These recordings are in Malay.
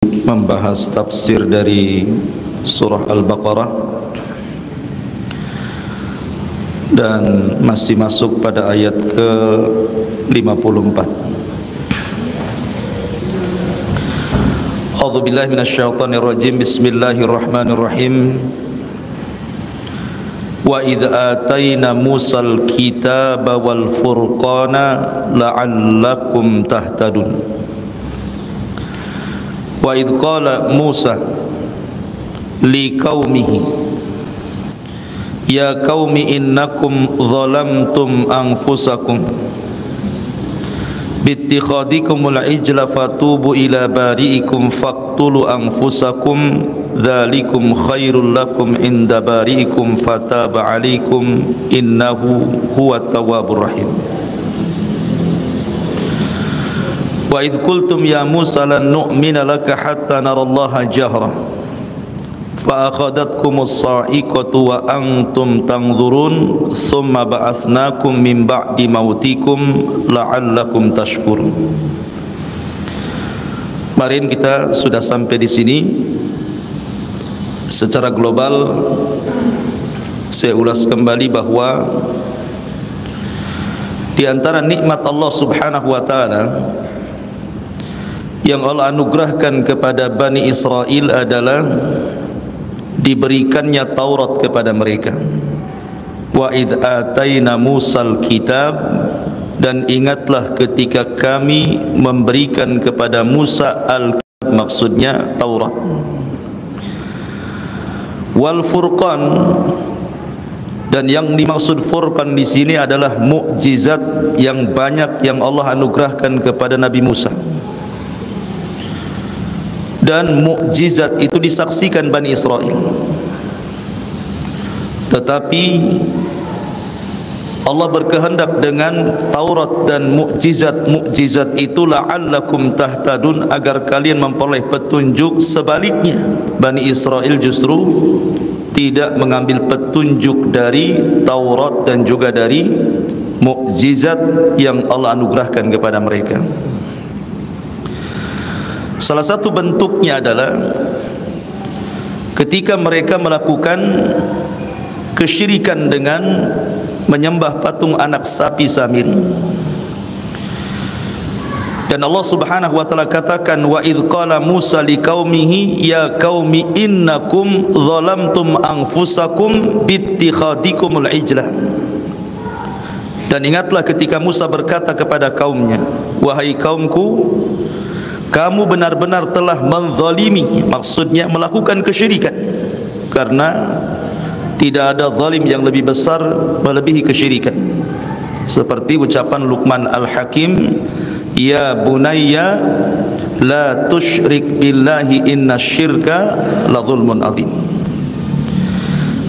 membahas tafsir dari surah Al-Baqarah dan masih masuk pada ayat ke-54. A'udzubillahi minasyaitonirrajim. Bismillahirrahmanirrahim. Wa idh atayna Musal kitaba wal furqana la'allakum tahtadun. Wa idh qala Musa liqaumihi ya qaumi innakum zalamtum anfusakum bittikhadikumul ijla fatubu ila bari'ikum faqtulu anfusakum dzalikum khairul lakum inda bari'ikum fataba 'alaikum innahu huwat tawwabur rahim. Wa idh qultum ya Musa lan nu'mina laka hatta narallaha jahra fa akhadhatkumus sa'iqatu wa antum tanzurun thumma ba'atsnakum min ba'di mautikum la'allakum tashkurun. Kemarin kita sudah sampai di sini. Secara global saya ulas kembali bahwa di antara nikmat Allah Subhanahu wa taala yang Allah anugerahkan kepada Bani Israel adalah diberikannya Taurat kepada mereka. Wa idh atayna Musal kitab, dan ingatlah ketika kami memberikan kepada Musa al-kitab, maksudnya Taurat. Wal furqan, dan yang dimaksud furqan di sini adalah mukjizat yang banyak yang Allah anugerahkan kepada Nabi Musa. Dan mukjizat itu disaksikan Bani Israel. Tetapi Allah berkehendak dengan Taurat dan mukjizat itu la'allakum tahtadun, agar kalian memperoleh petunjuk. Sebaliknya Bani Israel justru tidak mengambil petunjuk dari Taurat dan juga dari mukjizat yang Allah anugerahkan kepada mereka. Salah satu bentuknya adalah ketika mereka melakukan kesyirikan dengan menyembah patung anak sapi Samiri. Dan Allah Subhanahu wa taala katakan, wa idh qala Musa liqaumihi ya qaumi innakum zalamtum anfusakum bittikhadikumul ijla. Dan ingatlah ketika Musa berkata kepada kaumnya, wahai kaumku, kamu benar-benar telah menzalimi, maksudnya melakukan kesyirikan, karena tidak ada zalim yang lebih besar melebihi kesyirikan. Seperti ucapan Luqman Al-Hakim, ya bunayya la tusyrik billahi innasyirka la zulmun adzim.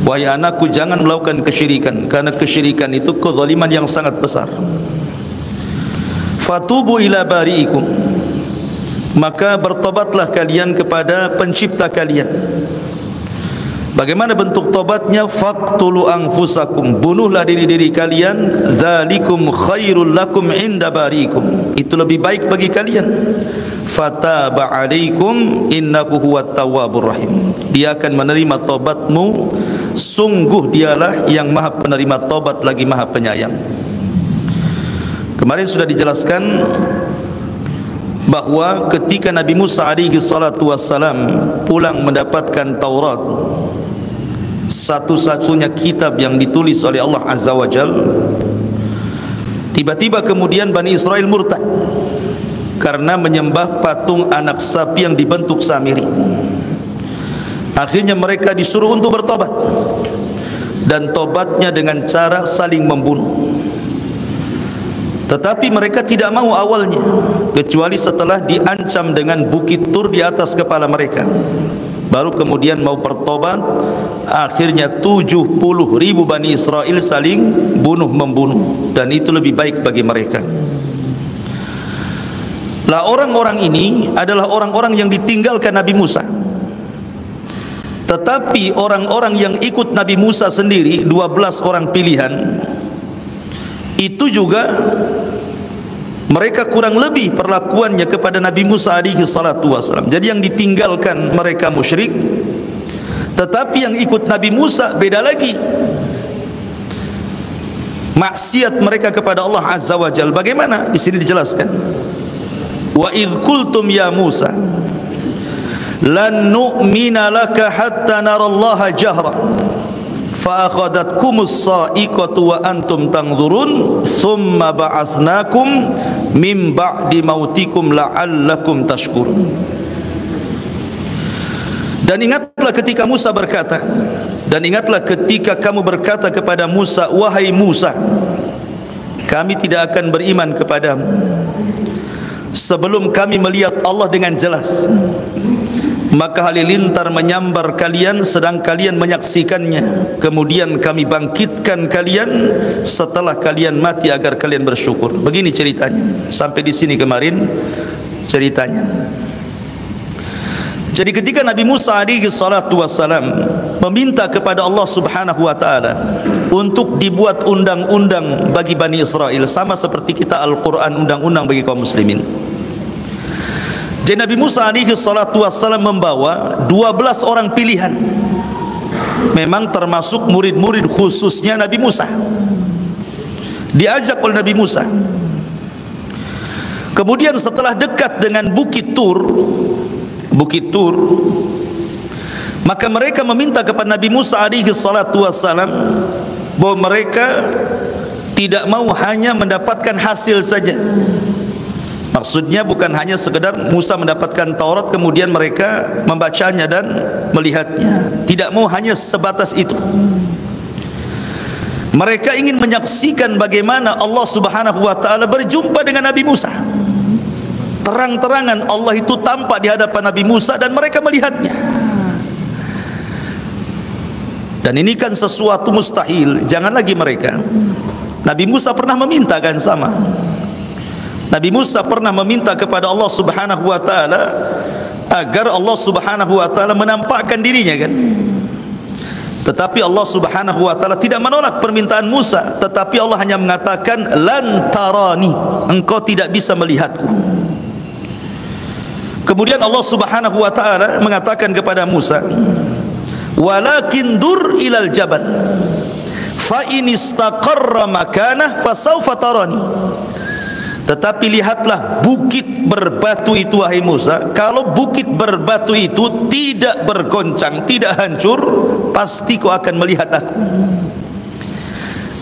Wahai anakku, jangan melakukan kesyirikan, karena kesyirikan itu kezaliman yang sangat besar. Fatubu ila bari'ikum, maka bertobatlah kalian kepada pencipta kalian. Bagaimana bentuk tobatnya? Faqtulu anfusakum, bunuhlah diri-diri kalian. Dzalikum khairul lakum inda barikum, itu lebih baik bagi kalian. Fataba 'alaikum innahu huwat tawwabur rahim, dia akan menerima tobatmu, sungguh dialah yang maha penerima tobat lagi maha penyayang. Kemarin sudah dijelaskan bahwa ketika Nabi Musa alaihi salatu wassalam pulang mendapatkan Taurat, satu-satunya kitab yang ditulis oleh Allah Azza wa Jal, tiba-tiba kemudian Bani Israel murtad karena menyembah patung anak sapi yang dibentuk Samiri. Akhirnya mereka disuruh untuk bertobat, dan tobatnya dengan cara saling membunuh. Tetapi mereka tidak mau awalnya, kecuali setelah diancam dengan bukit Tur di atas kepala mereka, baru kemudian mau bertobat. Akhirnya 70.000 Bani Israel saling bunuh-membunuh, dan itu lebih baik bagi mereka. Lah orang-orang ini adalah orang-orang yang ditinggalkan Nabi Musa. Tetapi orang-orang yang ikut Nabi Musa sendiri, 12 orang pilihan, itu juga Mereka kurang lebih perlakuannya kepada Nabi Musa alaihi salatu wassalam. Jadi yang ditinggalkan mereka musyrik, tetapi yang ikut Nabi Musa beda lagi. Maksiat mereka kepada Allah Azza wa Jalla. Bagaimana? Di sini dijelaskan. Wa idz qultum ya Musa lan nu'mina laka hatta narallaha jahra fa akhadhatkumus sa'iqatu wa antum tanzurun thumma ba'atsnakum min ba'di mautikum la'allakum tashkurun. Dan ingatlah ketika Musa berkata, dan ingatlah ketika kamu berkata kepada Musa, wahai Musa, kami tidak akan beriman kepadamu sebelum kami melihat Allah dengan jelas. Maka halilintar menyambar kalian sedang kalian menyaksikannya. Kemudian kami bangkitkan kalian setelah kalian mati agar kalian bersyukur. Begini ceritanya. Sampai di sini kemarin ceritanya. Jadi ketika Nabi Musa alaihi salatu wassalam meminta kepada Allah Subhanahu wa taala untuk dibuat undang-undang bagi Bani Israel, sama seperti kita Al-Qur'an undang-undang bagi kaum muslimin. Jadi Nabi Musa alaihi salatu wassalam membawa 12 orang pilihan. Memang termasuk murid-murid khususnya Nabi Musa. Diajak oleh Nabi Musa. Kemudian setelah dekat dengan Bukit Tur, maka mereka meminta kepada Nabi Musa alaihi salatu wassalam bahwa mereka tidak mau hanya mendapatkan hasil saja. Maksudnya bukan hanya sekedar Musa mendapatkan Taurat kemudian mereka membacanya dan melihatnya. Tidak mau hanya sebatas itu. Mereka ingin menyaksikan bagaimana Allah Subhanahu wa taala berjumpa dengan Nabi Musa. Terang-terangan Allah itu tampak di hadapan Nabi Musa dan mereka melihatnya. Dan ini kan sesuatu mustahil. Jangan lagi mereka. Nabi Musa pernah meminta kan sama. Nabi Musa pernah meminta kepada Allah Subhanahu wa taala agar Allah Subhanahu wa taala menampakkan dirinya kan. Tetapi Allah Subhanahu wa taala tidak menolak permintaan Musa, tetapi Allah hanya mengatakan lan tarani, engkau tidak bisa melihatku. Kemudian Allah Subhanahu wa taala mengatakan kepada Musa, walakin dur ilal jabal fa in istaqarra makanah fasawfa tarani. Tetapi lihatlah bukit berbatu itu wahai Musa. Kalau bukit berbatu itu tidak bergoncang, tidak hancur, pasti kau akan melihat aku.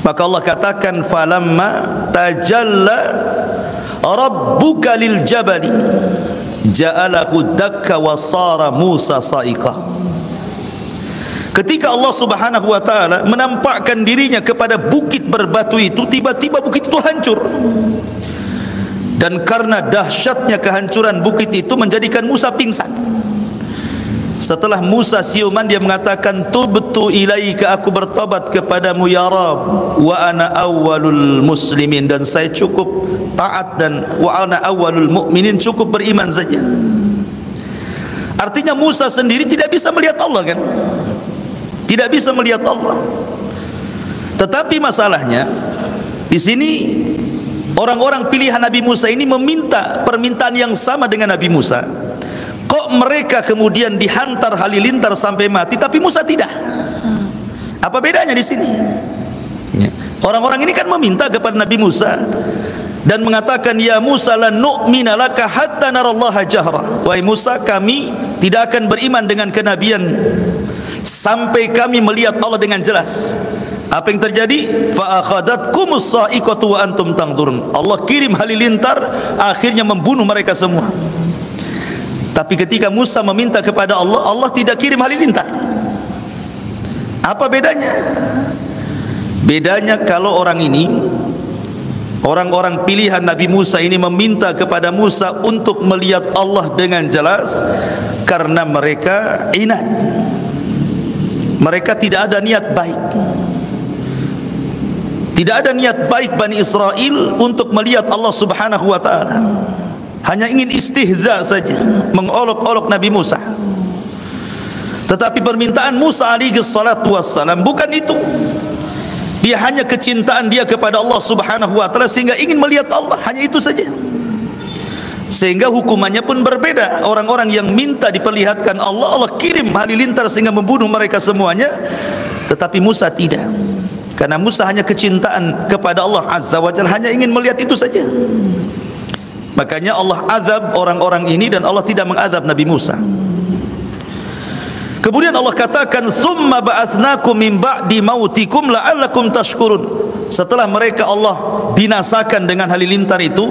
Maka Allah katakan falamma tajalla rabbuka lil jabali ja'alahu dakka wa sara Musa sa'iqa. Ketika Allah Subhanahu wa taala menampakkan dirinya kepada bukit berbatu itu, tiba-tiba bukit itu hancur. Dan karena dahsyatnya kehancuran bukit itu menjadikan Musa pingsan. Setelah Musa siuman, dia mengatakan tubtu ilaika, aku bertobat kepadamu ya Rabb, wa ana awwalul muslimin, dan saya cukup taat, dan wa ana awwalul mu'minin, cukup beriman saja. Artinya Musa sendiri tidak bisa melihat Allah kan? Tidak bisa melihat Allah. Tetapi masalahnya di sini orang-orang pilihan Nabi Musa ini meminta permintaan yang sama dengan Nabi Musa. Kok mereka kemudian dihantar halilintar sampai mati, tapi Musa tidak? Apa bedanya di sini? Orang-orang ini kan meminta kepada Nabi Musa dan mengatakan, ya Musa lan nu'mina laka hatta narallaha jahra. Wahai Musa, kami tidak akan beriman dengan kenabian sampai kami melihat Allah dengan jelas. Apa yang terjadi? Fa akhadhatkumus sa'iqatu wa antum tanzurun. Allah kirim halilintar, akhirnya membunuh mereka semua. Tapi ketika Musa meminta kepada Allah, Allah tidak kirim halilintar. Apa bedanya? Bedanya kalau orang ini, orang-orang pilihan Nabi Musa ini meminta kepada Musa untuk melihat Allah dengan jelas karena mereka inat. Mereka tidak ada niat baik. Tidak ada niat baik Bani Israel untuk melihat Allah Subhanahu wa taala. Hanya ingin istihza saja, mengolok-olok Nabi Musa. Tetapi permintaan Musa alaihi salatu wassalam bukan itu. Dia hanya kecintaan dia kepada Allah Subhanahu wa taala sehingga ingin melihat Allah, hanya itu saja. Sehingga hukumannya pun berbeda. Orang-orang yang minta diperlihatkan Allah, Allah kirim halilintar sehingga membunuh mereka semuanya. Tetapi Musa tidak. Karena Musa hanya kecintaan kepada Allah Azza wa Jalla, hanya ingin melihat itu saja. Makanya Allah azab orang-orang ini dan Allah tidak mengadab Nabi Musa. Kemudian Allah katakan, "Tsumma ba'atsnakum min ba'di mautikum la'allakum tashkurun." Setelah mereka Allah binasakan dengan halilintar itu,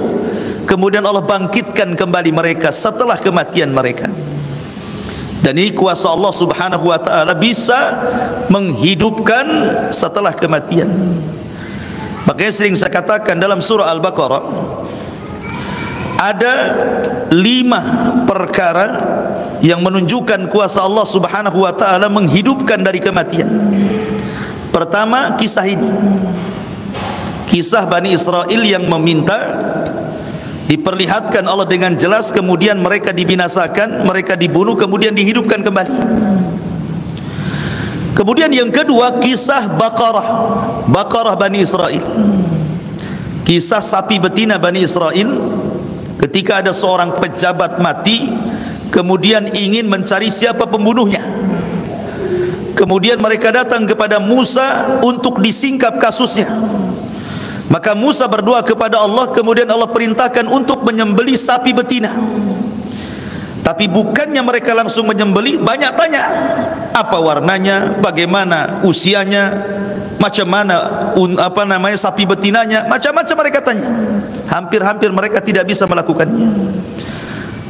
kemudian Allah bangkitkan kembali mereka setelah kematian mereka. Dan ini kuasa Allah Subhanahu wa taala bisa menghidupkan setelah kematian. Makanya sering saya katakan dalam surah Al-Baqarah ada 5 perkara yang menunjukkan kuasa Allah Subhanahu wa taala menghidupkan dari kematian. Pertama, kisah ini. Kisah Bani Israel yang meminta diperlihatkan Allah dengan jelas, kemudian mereka dibinasakan, mereka dibunuh, kemudian dihidupkan kembali. Kemudian yang kedua, kisah Baqarah Bani Israel. Kisah sapi betina Bani Israel ketika ada seorang pejabat mati, kemudian ingin mencari siapa pembunuhnya. Kemudian mereka datang kepada Musa untuk disingkap kasusnya. Maka Musa berdoa kepada Allah, kemudian Allah perintahkan untuk menyembelih sapi betina. Tapi bukannya mereka langsung menyembelih, banyak tanya. Apa warnanya, bagaimana usianya, macam mana sapi betinanya, macam-macam mereka tanya. Hampir-hampir mereka tidak bisa melakukannya.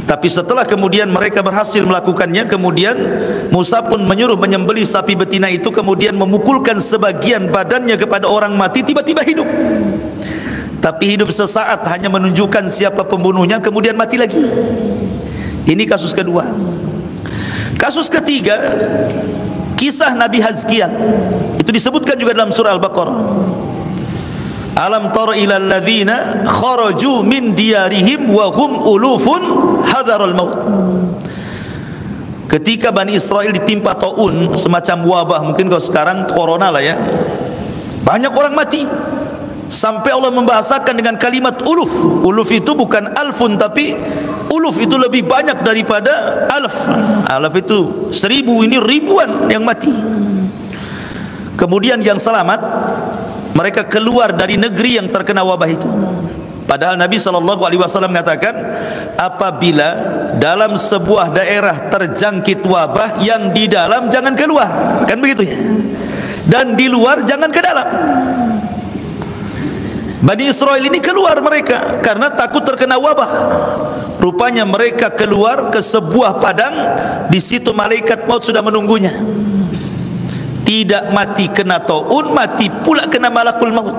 Tapi setelah kemudian mereka berhasil melakukannya, kemudian Musa pun menyuruh menyembelih sapi betina itu, kemudian memukulkan sebagian badannya kepada orang mati, tiba-tiba hidup. Tapi hidup sesaat, hanya menunjukkan siapa pembunuhnya, kemudian mati lagi. Ini kasus kedua. Kasus ketiga, kisah Nabi Hazkiel. Itu disebutkan juga dalam surah Al-Baqarah. Alam tara ilal ladzina kharaju min diyarihim wa hum ulufun hadaral maut. Ketika Bani Israel ditimpa taun, semacam wabah, mungkin kalau sekarang corona lah ya, banyak orang mati, sampai Allah membahasakan dengan kalimat uluf. Uluf itu bukan alfun, tapi uluf itu lebih banyak daripada alf. Alf itu 1000, ini ribuan yang mati. Kemudian yang selamat, mereka keluar dari negeri yang terkena wabah itu. Padahal Nabi SAW mengatakan, apabila dalam sebuah daerah terjangkit wabah, yang di dalam jangan keluar, kan begitu ya, dan di luar jangan ke dalam. Bani Israel ini keluar mereka karena takut terkena wabah. Rupanya mereka keluar ke sebuah padang, di situ malaikat maut sudah menunggunya. Tidak mati kena taun, mati pula kena malakul maut.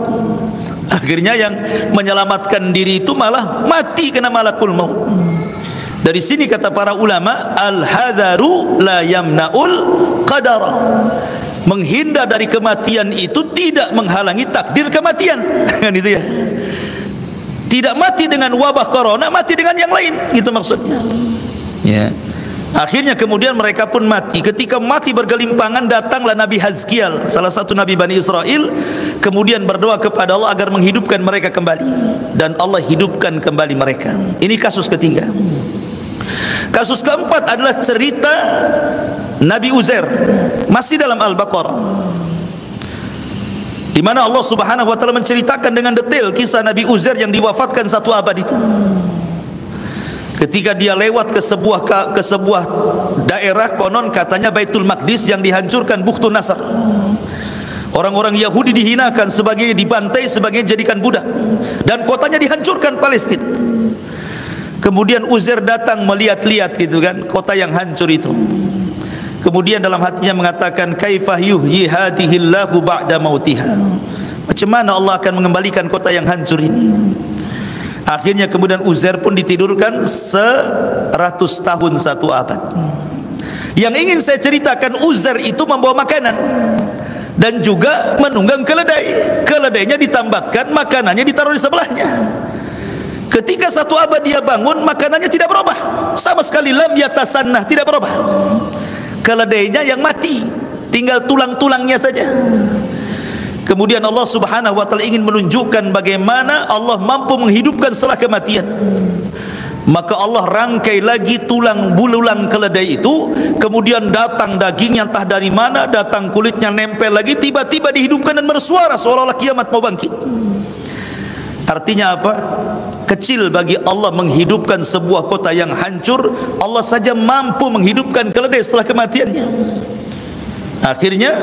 Akhirnya yang menyelamatkan diri itu malah mati kena malakul maut. Dari sini kata para ulama, al-hadharu la yamna'ul qadara. Menghindar dari kematian itu tidak menghalangi takdir kematian. Kan itu ya. Tidak mati dengan wabah corona, mati dengan yang lain, itu maksudnya. Ya. Akhirnya kemudian mereka pun mati. Ketika mati bergelimpangan, datanglah Nabi Hazkiel, salah satu Nabi Bani Israel, kemudian berdoa kepada Allah agar menghidupkan mereka kembali. Dan Allah hidupkan kembali mereka. Ini kasus ketiga. Kasus keempat adalah cerita Nabi Uzair, masih dalam Al-Baqarah, di mana Allah Subhanahu wa taala menceritakan dengan detail kisah Nabi Uzair yang diwafatkan 1 abad itu. Ketika dia lewat ke sebuah daerah, konon katanya Baitul Maqdis yang dihancurkan, Bukhtun Nasr. Orang-orang Yahudi dihinakan, sebagai dibantai, sebagai jadikan budak, dan kotanya dihancurkan, Palestina. Kemudian Uzair datang melihat-lihat gitu kan, kota yang hancur itu. Kemudian dalam hatinya mengatakan, kaifah yuhyi hadihillahu ba'da mautiha. Macam mana Allah akan mengembalikan kota yang hancur ini? Akhirnya kemudian Uzair pun ditidurkan 100 tahun 1 abad. Yang ingin saya ceritakan, Uzair itu membawa makanan dan juga menunggang keledai. Keledainya ditambatkan, makanannya ditaruh di sebelahnya. Ketika 1 abad dia bangun, makanannya tidak berubah sama sekali, lam yatasannah, tidak berubah. Keledainya yang mati, tinggal tulang-tulangnya saja. Kemudian Allah Subhanahu wa taala ingin menunjukkan bagaimana Allah mampu menghidupkan setelah kematian. Maka Allah rangkai lagi tulang belulang keledai itu, kemudian datang dagingnya entah dari mana, datang kulitnya nempel lagi, tiba-tiba dihidupkan dan bersuara seolah-olah kiamat mau bangkit. Artinya apa? Kecil bagi Allah menghidupkan sebuah kota yang hancur. Allah saja mampu menghidupkan keledai setelah kematiannya. Akhirnya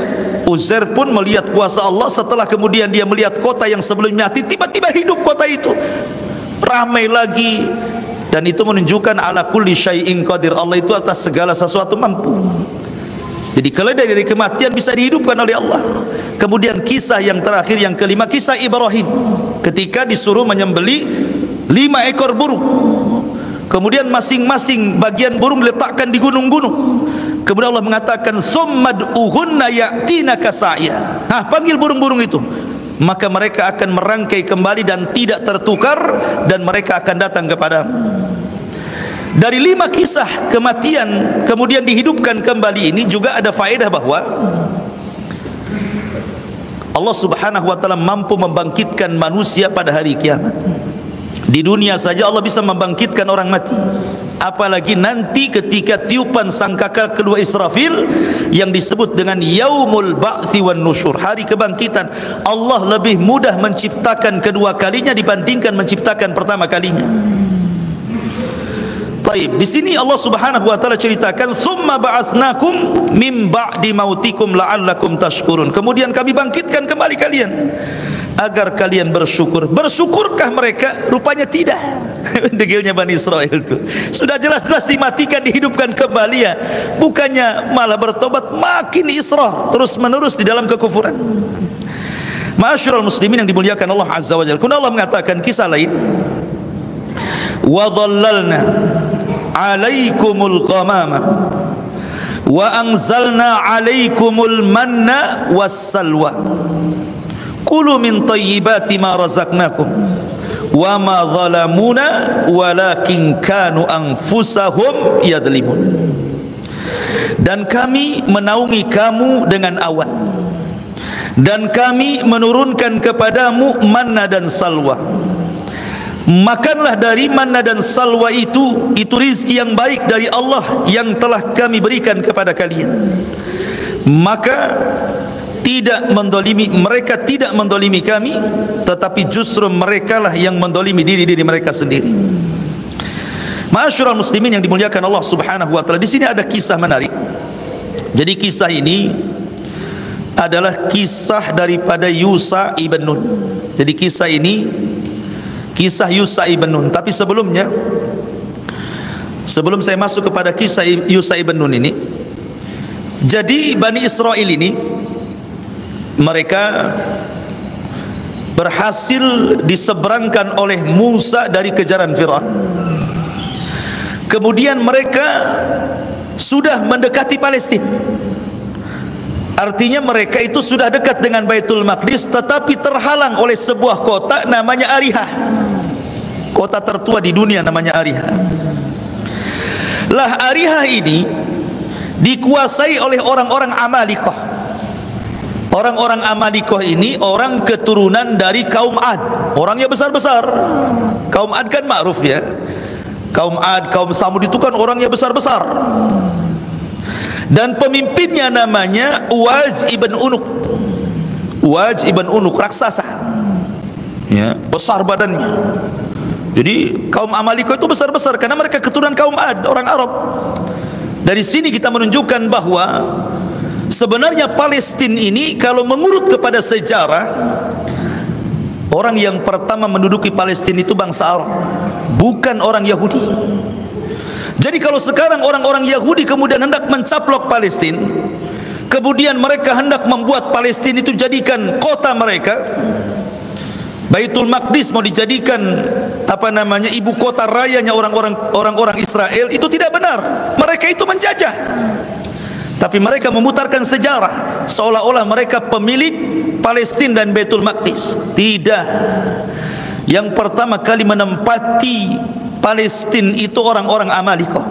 Uzair pun melihat kuasa Allah. Setelah kemudian dia melihat kota yang sebelumnya mati, tiba-tiba hidup kota itu, ramai lagi. Dan itu menunjukkan ala kulli syai'in qadir, Allah itu atas segala sesuatu mampu. Jadi keledai dari kematian bisa dihidupkan oleh Allah. Kemudian kisah yang terakhir, yang kelima, kisah Ibrahim ketika disuruh menyembelih 5 ekor burung. Kemudian masing-masing bagian burung diletakkan di gunung-gunung. Kemudian Allah mengatakan summad'uhunna ya'tinaka sa'ya. Panggil burung-burung itu, maka mereka akan merangkai kembali dan tidak tertukar, dan mereka akan datang kepadamu. Dari 5 kisah kematian kemudian dihidupkan kembali ini juga ada faedah bahwa Allah Subhanahu wa taala mampu membangkitkan manusia pada hari kiamat. Di dunia saja Allah bisa membangkitkan orang mati, apalagi nanti ketika tiupan sangkakala kedua Israfil yang disebut dengan yaumul ba'tsi wan nusyur, hari kebangkitan. Allah lebih mudah menciptakan kedua kalinya dibandingkan menciptakan pertama kalinya. Taib, di sini Allah Subhanahu wa taala ceritakan summa ba'atsnakum mim ba'di mautikum la'allakum tashkurun. Kemudian kami bangkitkan kembali kalian agar kalian bersyukur. Bersyukurkah mereka? Rupanya tidak. Degilnya Bani Israel itu sudah jelas-jelas dimatikan, dihidupkan kembali ya. Bukannya malah bertobat, makin israr terus menerus di dalam kekufuran. Ma'asyiral muslimin yang dimuliakan Allah Azza wa Jalla. Kemudian Allah mengatakan kisah lain, wa dhallalna 'alaikumul ghamama wa anzalna 'alaikumul manna wassalwa kulu min thayyibati ma razaqnakum wa ma zalamuna walakin kanu anfusahum yadhlimun. Dan kami menaungi kamu dengan awan, dan kami menurunkan kepadamu manna dan salwa. Makanlah dari manna dan salwa itu rizki yang baik dari Allah yang telah kami berikan kepada kalian. Maka tidak mendolimi, mereka tidak mendolimi kami, tetapi justru merekalah yang mendolimi diri mereka sendiri. Ma'asyiral muslimin yang dimuliakan Allah Subhanahu wa taala, di sini ada kisah menarik. Jadi kisah ini adalah kisah daripada Yusa ibn Nun. Jadi kisah ini kisah Yusa ibn Nun. Tapi sebelumnya, sebelum saya masuk kepada kisah Yusa ibn Nun ini, jadi Bani Israel ini mereka berhasil diseberangkan oleh Musa dari kejaran Firaun. Kemudian mereka sudah mendekati Palestina. Artinya mereka itu sudah dekat dengan Baitul Maqdis, tetapi terhalang oleh sebuah kota namanya Ariha. Kota tertua di dunia namanya Ariha. Lah Ariha ini dikuasai oleh orang-orang Amalikoh. Orang-orang Amalikoh ini orang keturunan dari kaum Ad. Orangnya besar-besar. Kaum Ad kan ma'ruf ya. Kaum Ad, kaum Samud itu kan orangnya besar-besar. Dan pemimpinnya namanya Uwaz ibn Unuk. Uwaz ibn Unuk, raksasa ya, besar badannya. Jadi kaum Amalikoh itu besar-besar karena mereka keturunan kaum Ad, orang Arab. Dari sini kita menunjukkan bahwa sebenarnya Palestina ini kalau mengurut kepada sejarah, orang yang pertama menduduki Palestina itu bangsa Arab, bukan orang Yahudi. Jadi kalau sekarang orang-orang Yahudi kemudian hendak mencaplok Palestina, kemudian mereka hendak membuat Palestina itu jadikan kota mereka, Baitul Maqdis mau dijadikan apa namanya ibu kota rayanya orang-orang Israel, itu tidak benar. Mereka itu menjajah. Tapi mereka memutarkan sejarah seolah-olah mereka pemilik Palestina dan Baitul Maqdis. Tidak. Yang pertama kali menempati Palestina itu orang-orang Amalikoh.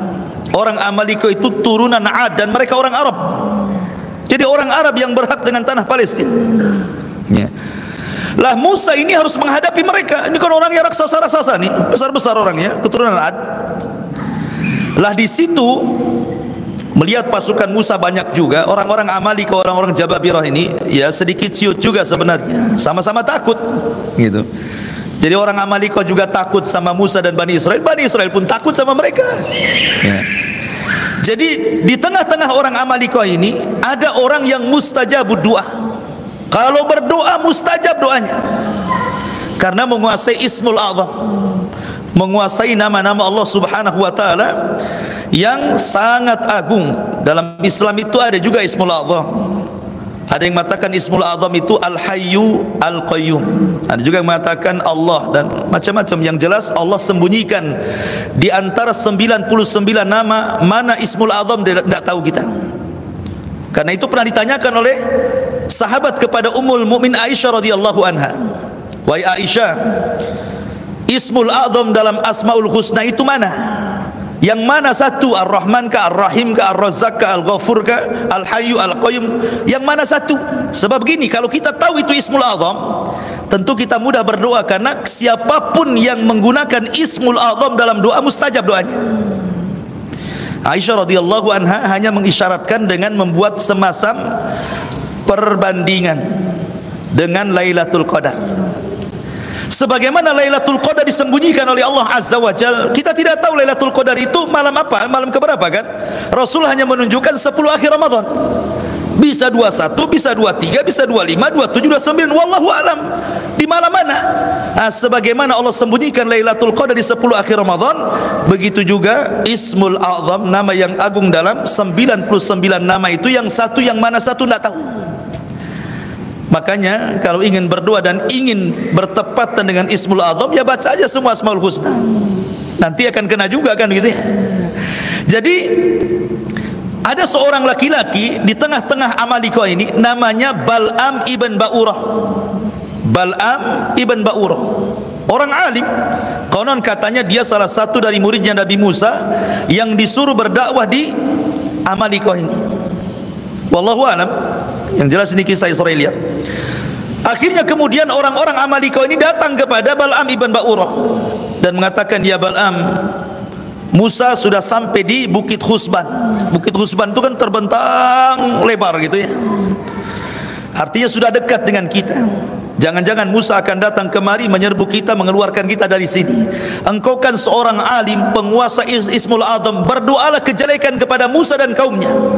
Orang Amalikoh itu turunan Ad dan mereka orang Arab. Jadi orang Arab yang berhak dengan tanah Palestina. Ya. Lah Musa ini harus menghadapi mereka. Ini kan orangnya raksasa-raksasa nih, besar-besar orangnya, keturunan Ad. Lah di situ melihat pasukan Musa banyak juga, orang-orang Amalika, orang-orang Jababirah ini ya sedikit ciut juga sebenarnya, sama-sama takut gitu. Jadi orang Amalika juga takut sama Musa dan Bani Israel pun takut sama mereka ya. Jadi di tengah-tengah orang Amalika ini ada orang yang mustajabud doa. Kalau berdoa mustajab doanya, karena menguasai Ismul A'zam, menguasai nama-nama Allah Subhanahu wa taala yang sangat agung. Dalam Islam itu ada juga Ismul A'zam. Ada yang mengatakan Ismul A'zam itu Al-Hayyu Al-Qayyum. Ada juga yang mengatakan Allah, dan macam-macam. Yang jelas Allah sembunyikan di antara 99 nama, mana Ismul A'zam tidak tahu kita. Karena itu pernah ditanyakan oleh sahabat kepada Ummul Mukmin Aisyah radhiyallahu anha, "Wahai Aisyah, Ismul A'zam dalam Asmaul Husna itu mana? Yang mana satu? Ar-Rahman ka, Ar-Rahim ka, Ar-Razzaq ka, Al-Ghafur ka, Al-Hayyu Al-Qayyum? Yang mana satu?" Sebab gini, kalau kita tahu itu Ismul A'zam, tentu kita mudah berdoa, karena siapapun yang menggunakan Ismul A'zam dalam doa mustajab doanya. Aisyah radhiyallahu anha hanya mengisyaratkan dengan membuat semasam perbandingan dengan Lailatul Qadar. Sebagaimana Lailatul Qadar disembunyikan oleh Allah Azza wa Jalla, kita tidak tahu Lailatul Qadar itu malam apa, malam keberapa kan? Rasul hanya menunjukkan 10 akhir Ramadan. Bisa 21, bisa 23, bisa 25, 27, 29, wallahu alam. Di malam mana? Nah, sebagaimana Allah sembunyikan Lailatul Qadar di 10 akhir Ramadan, begitu juga Ismul A'zam, nama yang agung dalam 99 nama itu, yang satu, yang mana satu tidak tahu. Makanya kalau ingin berdoa dan ingin bertepatan dengan Ismul A'zam, ya baca aja semua Asmaul Husna. Nanti akan kena juga kan gitu ya. Jadi ada seorang laki-laki di tengah-tengah Amalika ini, namanya Bal'am ibn Ba'urah. Bal'am ibn Ba'urah, orang alim. Konon katanya dia salah satu dari muridnya Nabi Musa yang disuruh berdakwah di Amalika ini. Wallahu alam. Yang jelas ini kisah Israiliyat. Akhirnya kemudian orang-orang Amalika ini datang kepada Bal'am ibn Ba'urah dan mengatakan, "Ya Bal'am, Musa sudah sampai di Bukit Husban." Bukit Husban itu kan terbentang lebar gitu ya. Artinya sudah dekat dengan kita. Jangan-jangan Musa akan datang kemari menyerbu kita, mengeluarkan kita dari sini. Engkau kan seorang alim, penguasa Ismul A'zam, berdoalah kejelekan kepada Musa dan kaumnya.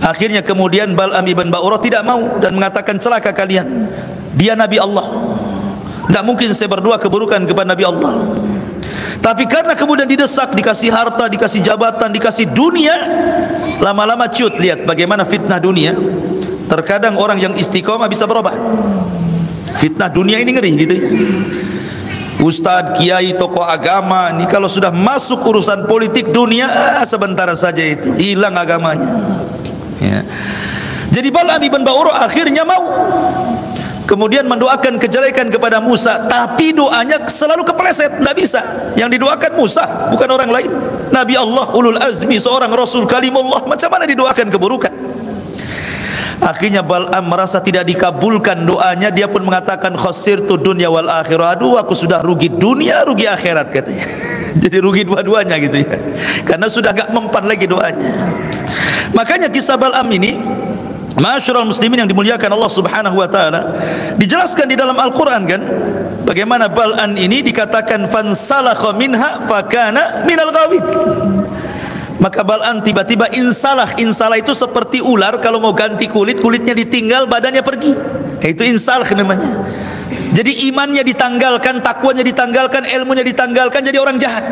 Akhirnya kemudian Bal'am ibn Ba'urah tidak mau dan mengatakan, "Celaka kalian, dia Nabi Allah. Tidak mungkin saya berdoa keburukan kepada Nabi Allah." Tapi karena kemudian didesak, dikasih harta, dikasih jabatan, dikasih dunia, lama-lama ciut. Lihat bagaimana fitnah dunia. Terkadang orang yang istiqomah bisa berubah. Fitnah dunia ini ngeri gitu ya. Ustadz, kiai, tokoh agama ini kalau sudah masuk urusan politik dunia, sebentar saja itu hilang agamanya ya. Jadi Bal'am ibn Ba'urah akhirnya mau kemudian mendoakan kejelekan kepada Musa, tapi doanya selalu kepleset, tidak bisa. Yang didoakan Musa, bukan orang lain. Nabi Allah, ulul azmi, seorang Rasul kalimullah, macam mana didoakan keburukan? Akhirnya Bal'am merasa tidak dikabulkan doanya, dia pun mengatakan, "Khasirtu dunya wal akhirah." Aduh, aku sudah rugi dunia, rugi akhirat katanya. Jadi rugi dua-duanya gitu ya, karena sudah gak mempan lagi doanya. Makanya kisah Bal'am ini, Ma'asyiral muslimin yang dimuliakan Allah Subhanahu wa taala, dijelaskan di dalam Al-Qur'an kan, bagaimana Bal'am ini dikatakan fansalakha minha fakana minal ghawin. Maka Bal'am tiba-tiba insalah. Insalah itu seperti ular kalau mau ganti kulit, kulitnya ditinggal, badannya pergi. Itu insalah namanya. Jadi imannya ditanggalkan, takwanya ditanggalkan, ilmunya ditanggalkan, jadi orang jahat.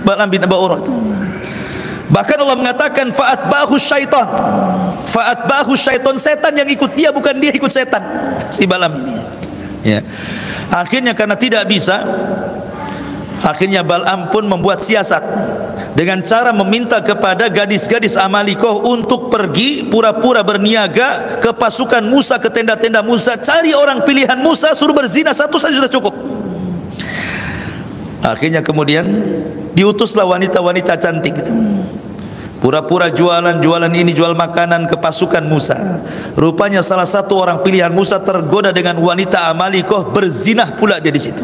Bal'am bin Ba'urah itu. Bahkan Allah mengatakan fa'atba'ahu syaitan. Fa'atba'ahu syaitan, setan yang ikut dia, bukan dia ikut setan. Si Bal'am ini. Ya. Akhirnya karena tidak bisa, akhirnya Bal'am pun membuat siasat dengan cara meminta kepada gadis-gadis Amalikoh untuk pergi pura-pura berniaga ke pasukan Musa, ke tenda-tenda Musa, cari orang pilihan Musa, suruh berzina satu saja sudah cukup. Akhirnya kemudian diutuslah wanita-wanita cantik itu. Pura-pura jualan ini, jual makanan ke pasukan Musa. Rupanya salah satu orang pilihan Musa tergoda dengan wanita Amalikoh, berzinah pula dia di situ.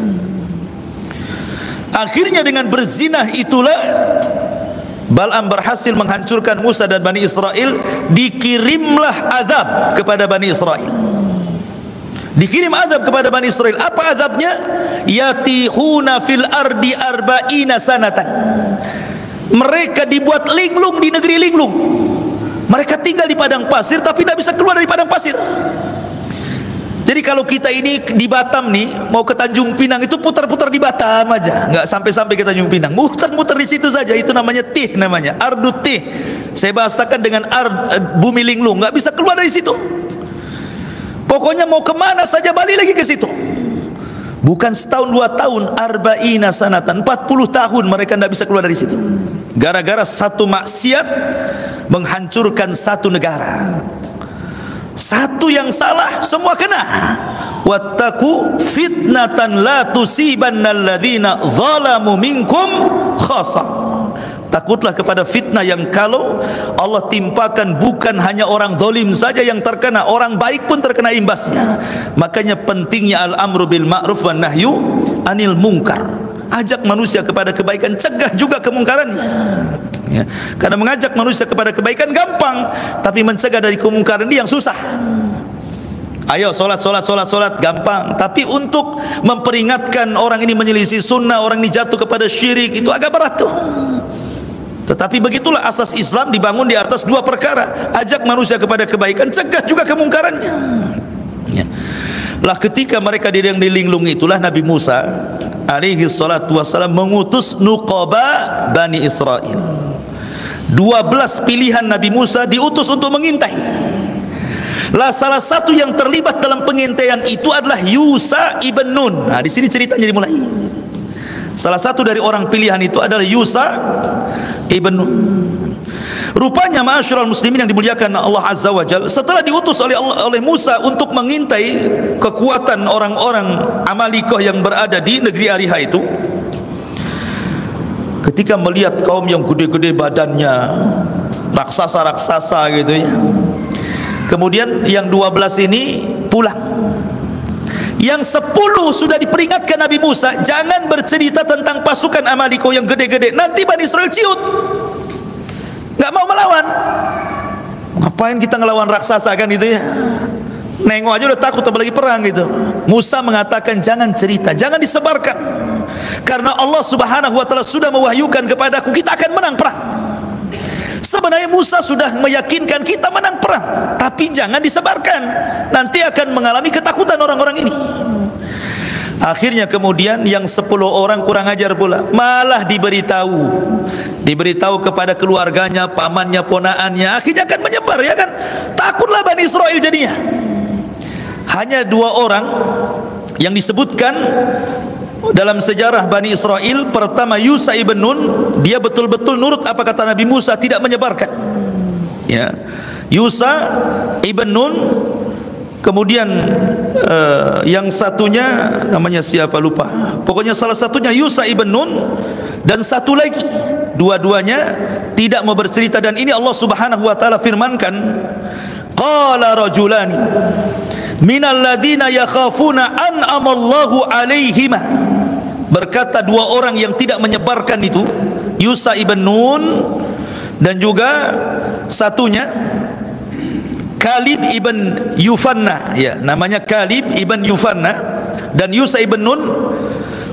Akhirnya dengan berzinah itulah Bal'am berhasil menghancurkan Musa dan Bani Israel. Dikirimlah azab kepada Bani Israel. Dikirim azab kepada Bani Israel. Apa azabnya? Yatihuna fil ardi arba'ina sanatan. Mereka dibuat linglung di negeri linglung. Mereka tinggal di padang pasir tapi tidak bisa keluar dari padang pasir. Jadi kalau kita ini di Batam nih mau ke Tanjung Pinang itu putar-putar di Batam aja, nggak sampai-sampai ke Tanjung Pinang, muter-muter di situ saja. Itu namanya tih, namanya ardut tih. Saya bahasakan dengan bumi linglung, nggak bisa keluar dari situ. Pokoknya mau kemana saja balik lagi ke situ. Bukan setahun 2 tahun, arba'ina sanatan, 40 tahun mereka tidak bisa keluar dari situ. Gara-gara satu maksiat menghancurkan satu negara. Satu yang salah semua kena. Wattaqu fitnatan la tusibanna alladhina zalamu minkum khassa. Takutlah kepada fitnah yang kalau Allah timpakan bukan hanya orang zalim saja yang terkena, orang baik pun terkena imbasnya. Makanya pentingnya al-amru bil ma'ruf wan nahyu anil munkar. Ajak manusia kepada kebaikan, cegah juga kemungkarannya. Ya. Karena mengajak manusia kepada kebaikan gampang, tapi mencegah dari kemungkaran ini yang susah. Ayo solat gampang, tapi untuk memperingatkan orang ini menyelisih sunnah, orang ini jatuh kepada syirik, itu agak berat tuh. Tetapi begitulah asas Islam dibangun di atas 2 perkara. Ajak manusia kepada kebaikan, cegah juga kemungkarannya. Ya. Lah ketika mereka di linglung itulah Nabi Musa alaihi salatu wassalam mengutus nuqaba Bani Israel. 12 pilihan Nabi Musa diutus untuk mengintai. Lah salah satu yang terlibat dalam pengintaian itu adalah Yusa ibn Nun. Nah, di sini ceritanya dimulai. Salah satu dari orang pilihan itu adalah Yusa ibn Nun. Rupanya ma'asyiral muslimin yang dimuliakan Allah Azza wa Jalla, setelah diutus oleh Musa untuk mengintai kekuatan orang-orang Amalikoh yang berada di negeri Ariha itu, ketika melihat kaum yang gede-gede badannya, raksasa-raksasa gitu ya, kemudian yang 12 ini pulang. Yang 10 sudah diperingatkan Nabi Musa, jangan bercerita tentang pasukan Amalikoh yang gede-gede, nanti Bani Israel ciut, nggak mau melawan. Ngapain kita ngelawan raksasa kan itu ya, nengok aja udah takut apalagi perang gitu. Musa mengatakan jangan cerita, jangan disebarkan, karena Allah Subhanahu wa ta'ala sudah mewahyukan kepadaku kita akan menang perang. Sebenarnya Musa sudah meyakinkan kita menang perang, tapi jangan disebarkan, nanti akan mengalami ketakutan orang-orang ini. Akhirnya kemudian yang 10 orang kurang ajar pula, malah diberitahu kepada keluarganya, pamannya, ponaannya, akhirnya akan menyebar ya kan. Takutlah Bani Israel jadinya. Hanya 2 orang yang disebutkan dalam sejarah Bani Israel. Pertama Yusa ibn Nun, dia betul-betul nurut apa kata Nabi Musa, tidak menyebarkan ya. Yusa ibn Nun. Kemudian yang satunya namanya siapa lupa, pokoknya salah satunya Yusa ibn Nun, dan satu lagi, dua-duanya tidak mau bercerita. Dan ini Allah Subhanahu wa ta'ala firmankan, qala rajulani minal ladina yakhafuna an'amallahu alaihima. Berkata 2 orang yang tidak menyebarkan itu, Yusa ibn Nun dan juga satunya Kalib ibn Yufanna, ya, namanya Kalib ibn Yufanna dan Yusa ibn Nun.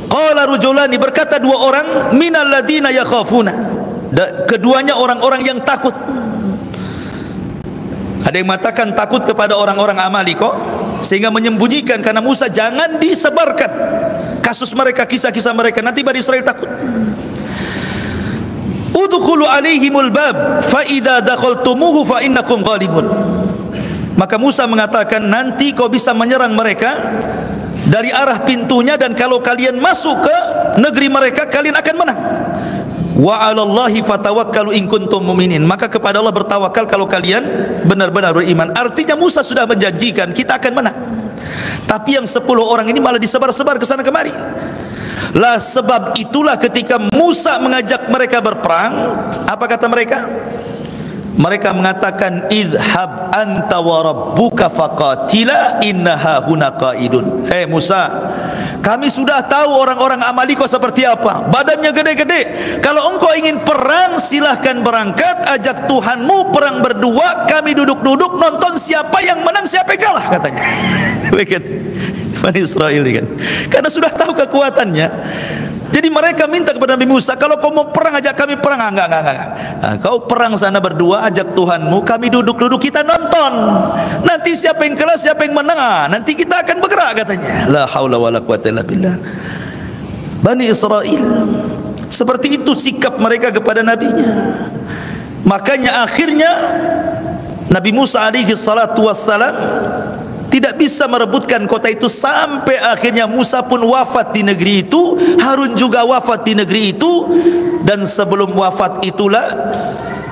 Qala rajulani, berkata 2 orang, minal ladina yakhafuna, keduanya orang-orang yang takut. Ada yang mengatakan takut kepada orang-orang Amalikoh sehingga menyembunyikan, karena Musa jangan disebarkan kasus mereka, kisah-kisah mereka, nanti Bani Israel takut. Udkhulu alaihimul bab fa idza dakhaltumuhu fa innakum ghalibun. Maka Musa mengatakan, nanti kau bisa menyerang mereka dari arah pintunya, dan kalau kalian masuk ke negeri mereka kalian akan menang. Wa 'alallahi fatawakkalu in kuntum mu'minin. Maka kepada Allah bertawakal kalau kalian benar-benar beriman. Artinya Musa sudah menjanjikan kita akan menang. Tapi yang 10 orang ini malah disebar-sebar ke sana kemari. Lah sebab itulah ketika Musa mengajak mereka berperang, apa kata mereka? Mereka mengatakan idhhab anta wa rabbuka faqatila innaha huna qaidun. Musa, kami sudah tahu orang-orang Amalika seperti apa. Badannya gede-gede. Kalau engkau ingin perang, silahkan berangkat, ajak Tuhanmu perang berdua, kami duduk-duduk nonton siapa yang menang, siapa yang kalah, katanya. Bani Israel kan, karena sudah tahu kekuatannya. Jadi mereka minta kepada Nabi Musa, kalau kau mau perang ajak kami perang. Enggak. Kau perang sana berdua, ajak Tuhanmu, kami duduk-duduk, kita nonton. Nanti siapa yang kalah, siapa yang menang, nanti kita akan bergerak, katanya. La haula wala quwwata illa billah. Bani Israel seperti itu sikap mereka kepada nabinya. Makanya akhirnya Nabi Musa alaihi salatu wassalam tidak bisa merebutkan kota itu, sampai akhirnya Musa pun wafat di negeri itu, Harun juga wafat di negeri itu. Dan sebelum wafat itulah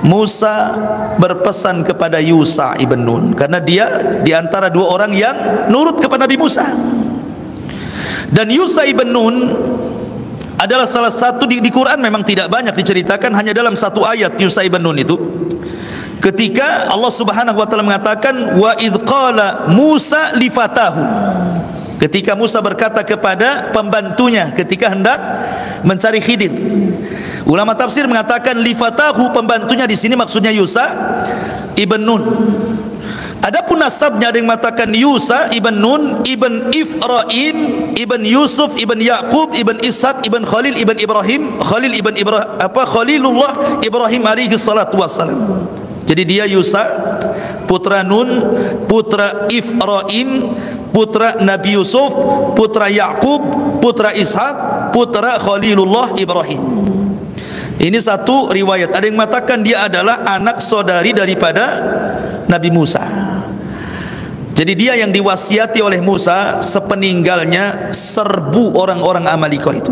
Musa berpesan kepada Yusha ibn Nun, karena dia di antara dua orang yang nurut kepada Nabi Musa. Dan Yusha ibn Nun adalah salah satu di Quran, memang tidak banyak diceritakan, hanya dalam satu ayat Yusha ibn Nun itu. Ketika Allah Subhanahu wa taala mengatakan wa idz qala Musa li fatahu, ketika Musa berkata kepada pembantunya ketika hendak mencari Khidir. Ulama tafsir mengatakan li fatahu, pembantunya di sini maksudnya Yusha ibn Nun. Adapun nasabnya ada yang mengatakan Yusha ibn Nun ibn Ifraim ibn Yusuf ibn Yaqub ibn Ishaq ibn Khalil ibn Ibrahim, Khalilullah Ibrahim alaihi salatu wassalam. Jadi dia Yusha, putra Nun, putra Ifraim, putra Nabi Yusuf, putra Yaqub, putra Ishaq, putra Khalilullah Ibrahim. Ini satu riwayat. Ada yang mengatakan dia adalah anak saudari daripada Nabi Musa. Jadi dia yang diwasiati oleh Musa sepeninggalnya serbu orang-orang Amalika itu,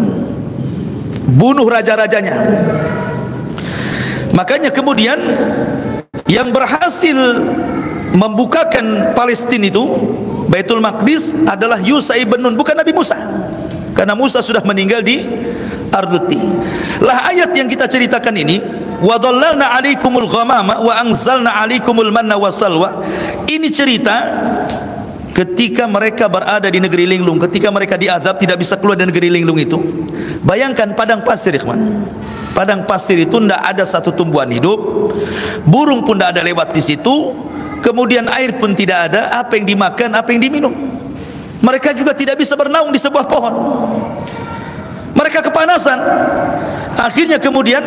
bunuh raja-rajanya. Makanya kemudian yang berhasil membukakan Palestina itu, Baitul Maqdis, adalah Yusha ibn Nun, bukan Nabi Musa, karena Musa sudah meninggal di Arduti. Lah ayat yang kita ceritakan ini, wa dhallalna 'alaikumul ghamama wa anzalna 'alaikumul manna wassalwa, ini cerita ketika mereka berada di negeri linglung, ketika mereka diazab tidak bisa keluar dari negeri linglung itu. Bayangkan padang pasir, ikhwan. Padang pasir itu tidak ada satu tumbuhan hidup, burung pun tidak ada lewat di situ, kemudian air pun tidak ada, apa yang dimakan, apa yang diminum. Mereka juga tidak bisa bernaung di sebuah pohon, mereka kepanasan. Akhirnya kemudian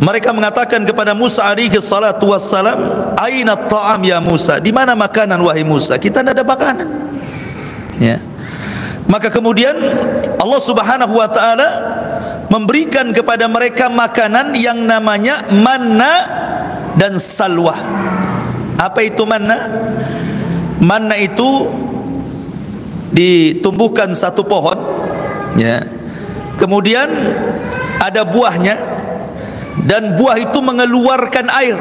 mereka mengatakan kepada Musa alaihi salatu wassalam, aina ta'am ya Musa, di mana makanan wahai Musa, kita tidak ada makanan, ya. Maka kemudian Allah Subhanahu wa taala memberikan kepada mereka makanan yang namanya manna dan salwa. Apa itu manna? Manna itu ditumbuhkan satu pohon, ya. Kemudian ada buahnya, dan buah itu mengeluarkan air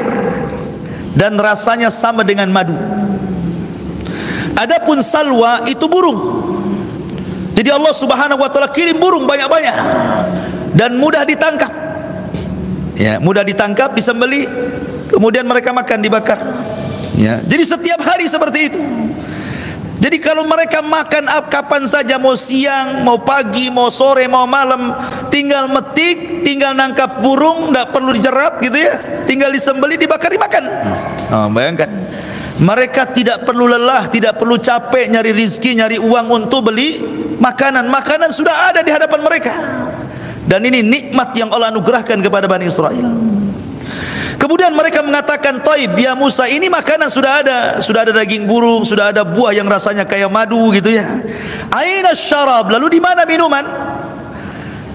dan rasanya sama dengan madu. Adapun salwa itu burung. Jadi Allah Subhanahu wa taala kirim burung banyak-banyak dan mudah ditangkap. Ya, mudah ditangkap, disembelih, kemudian mereka makan, dibakar. Ya, jadi setiap hari seperti itu. Jadi kalau mereka makan kapan saja, mau siang, mau pagi, mau sore, mau malam, tinggal metik, tinggal nangkap burung, tidak perlu dijerat gitu ya, tinggal disembelih, dibakar, dimakan. Bayangkan, mereka tidak perlu lelah, tidak perlu capek nyari rizki, nyari uang untuk beli makanan. Makanan sudah ada di hadapan mereka. Dan ini nikmat yang Allah anugerahkan kepada Bani Israel. Kemudian mereka mengatakan, "Taib ya Musa, ini makanan sudah ada daging burung, sudah ada buah yang rasanya kayak madu gitu ya. Aina syarab, lalu di mana minuman?"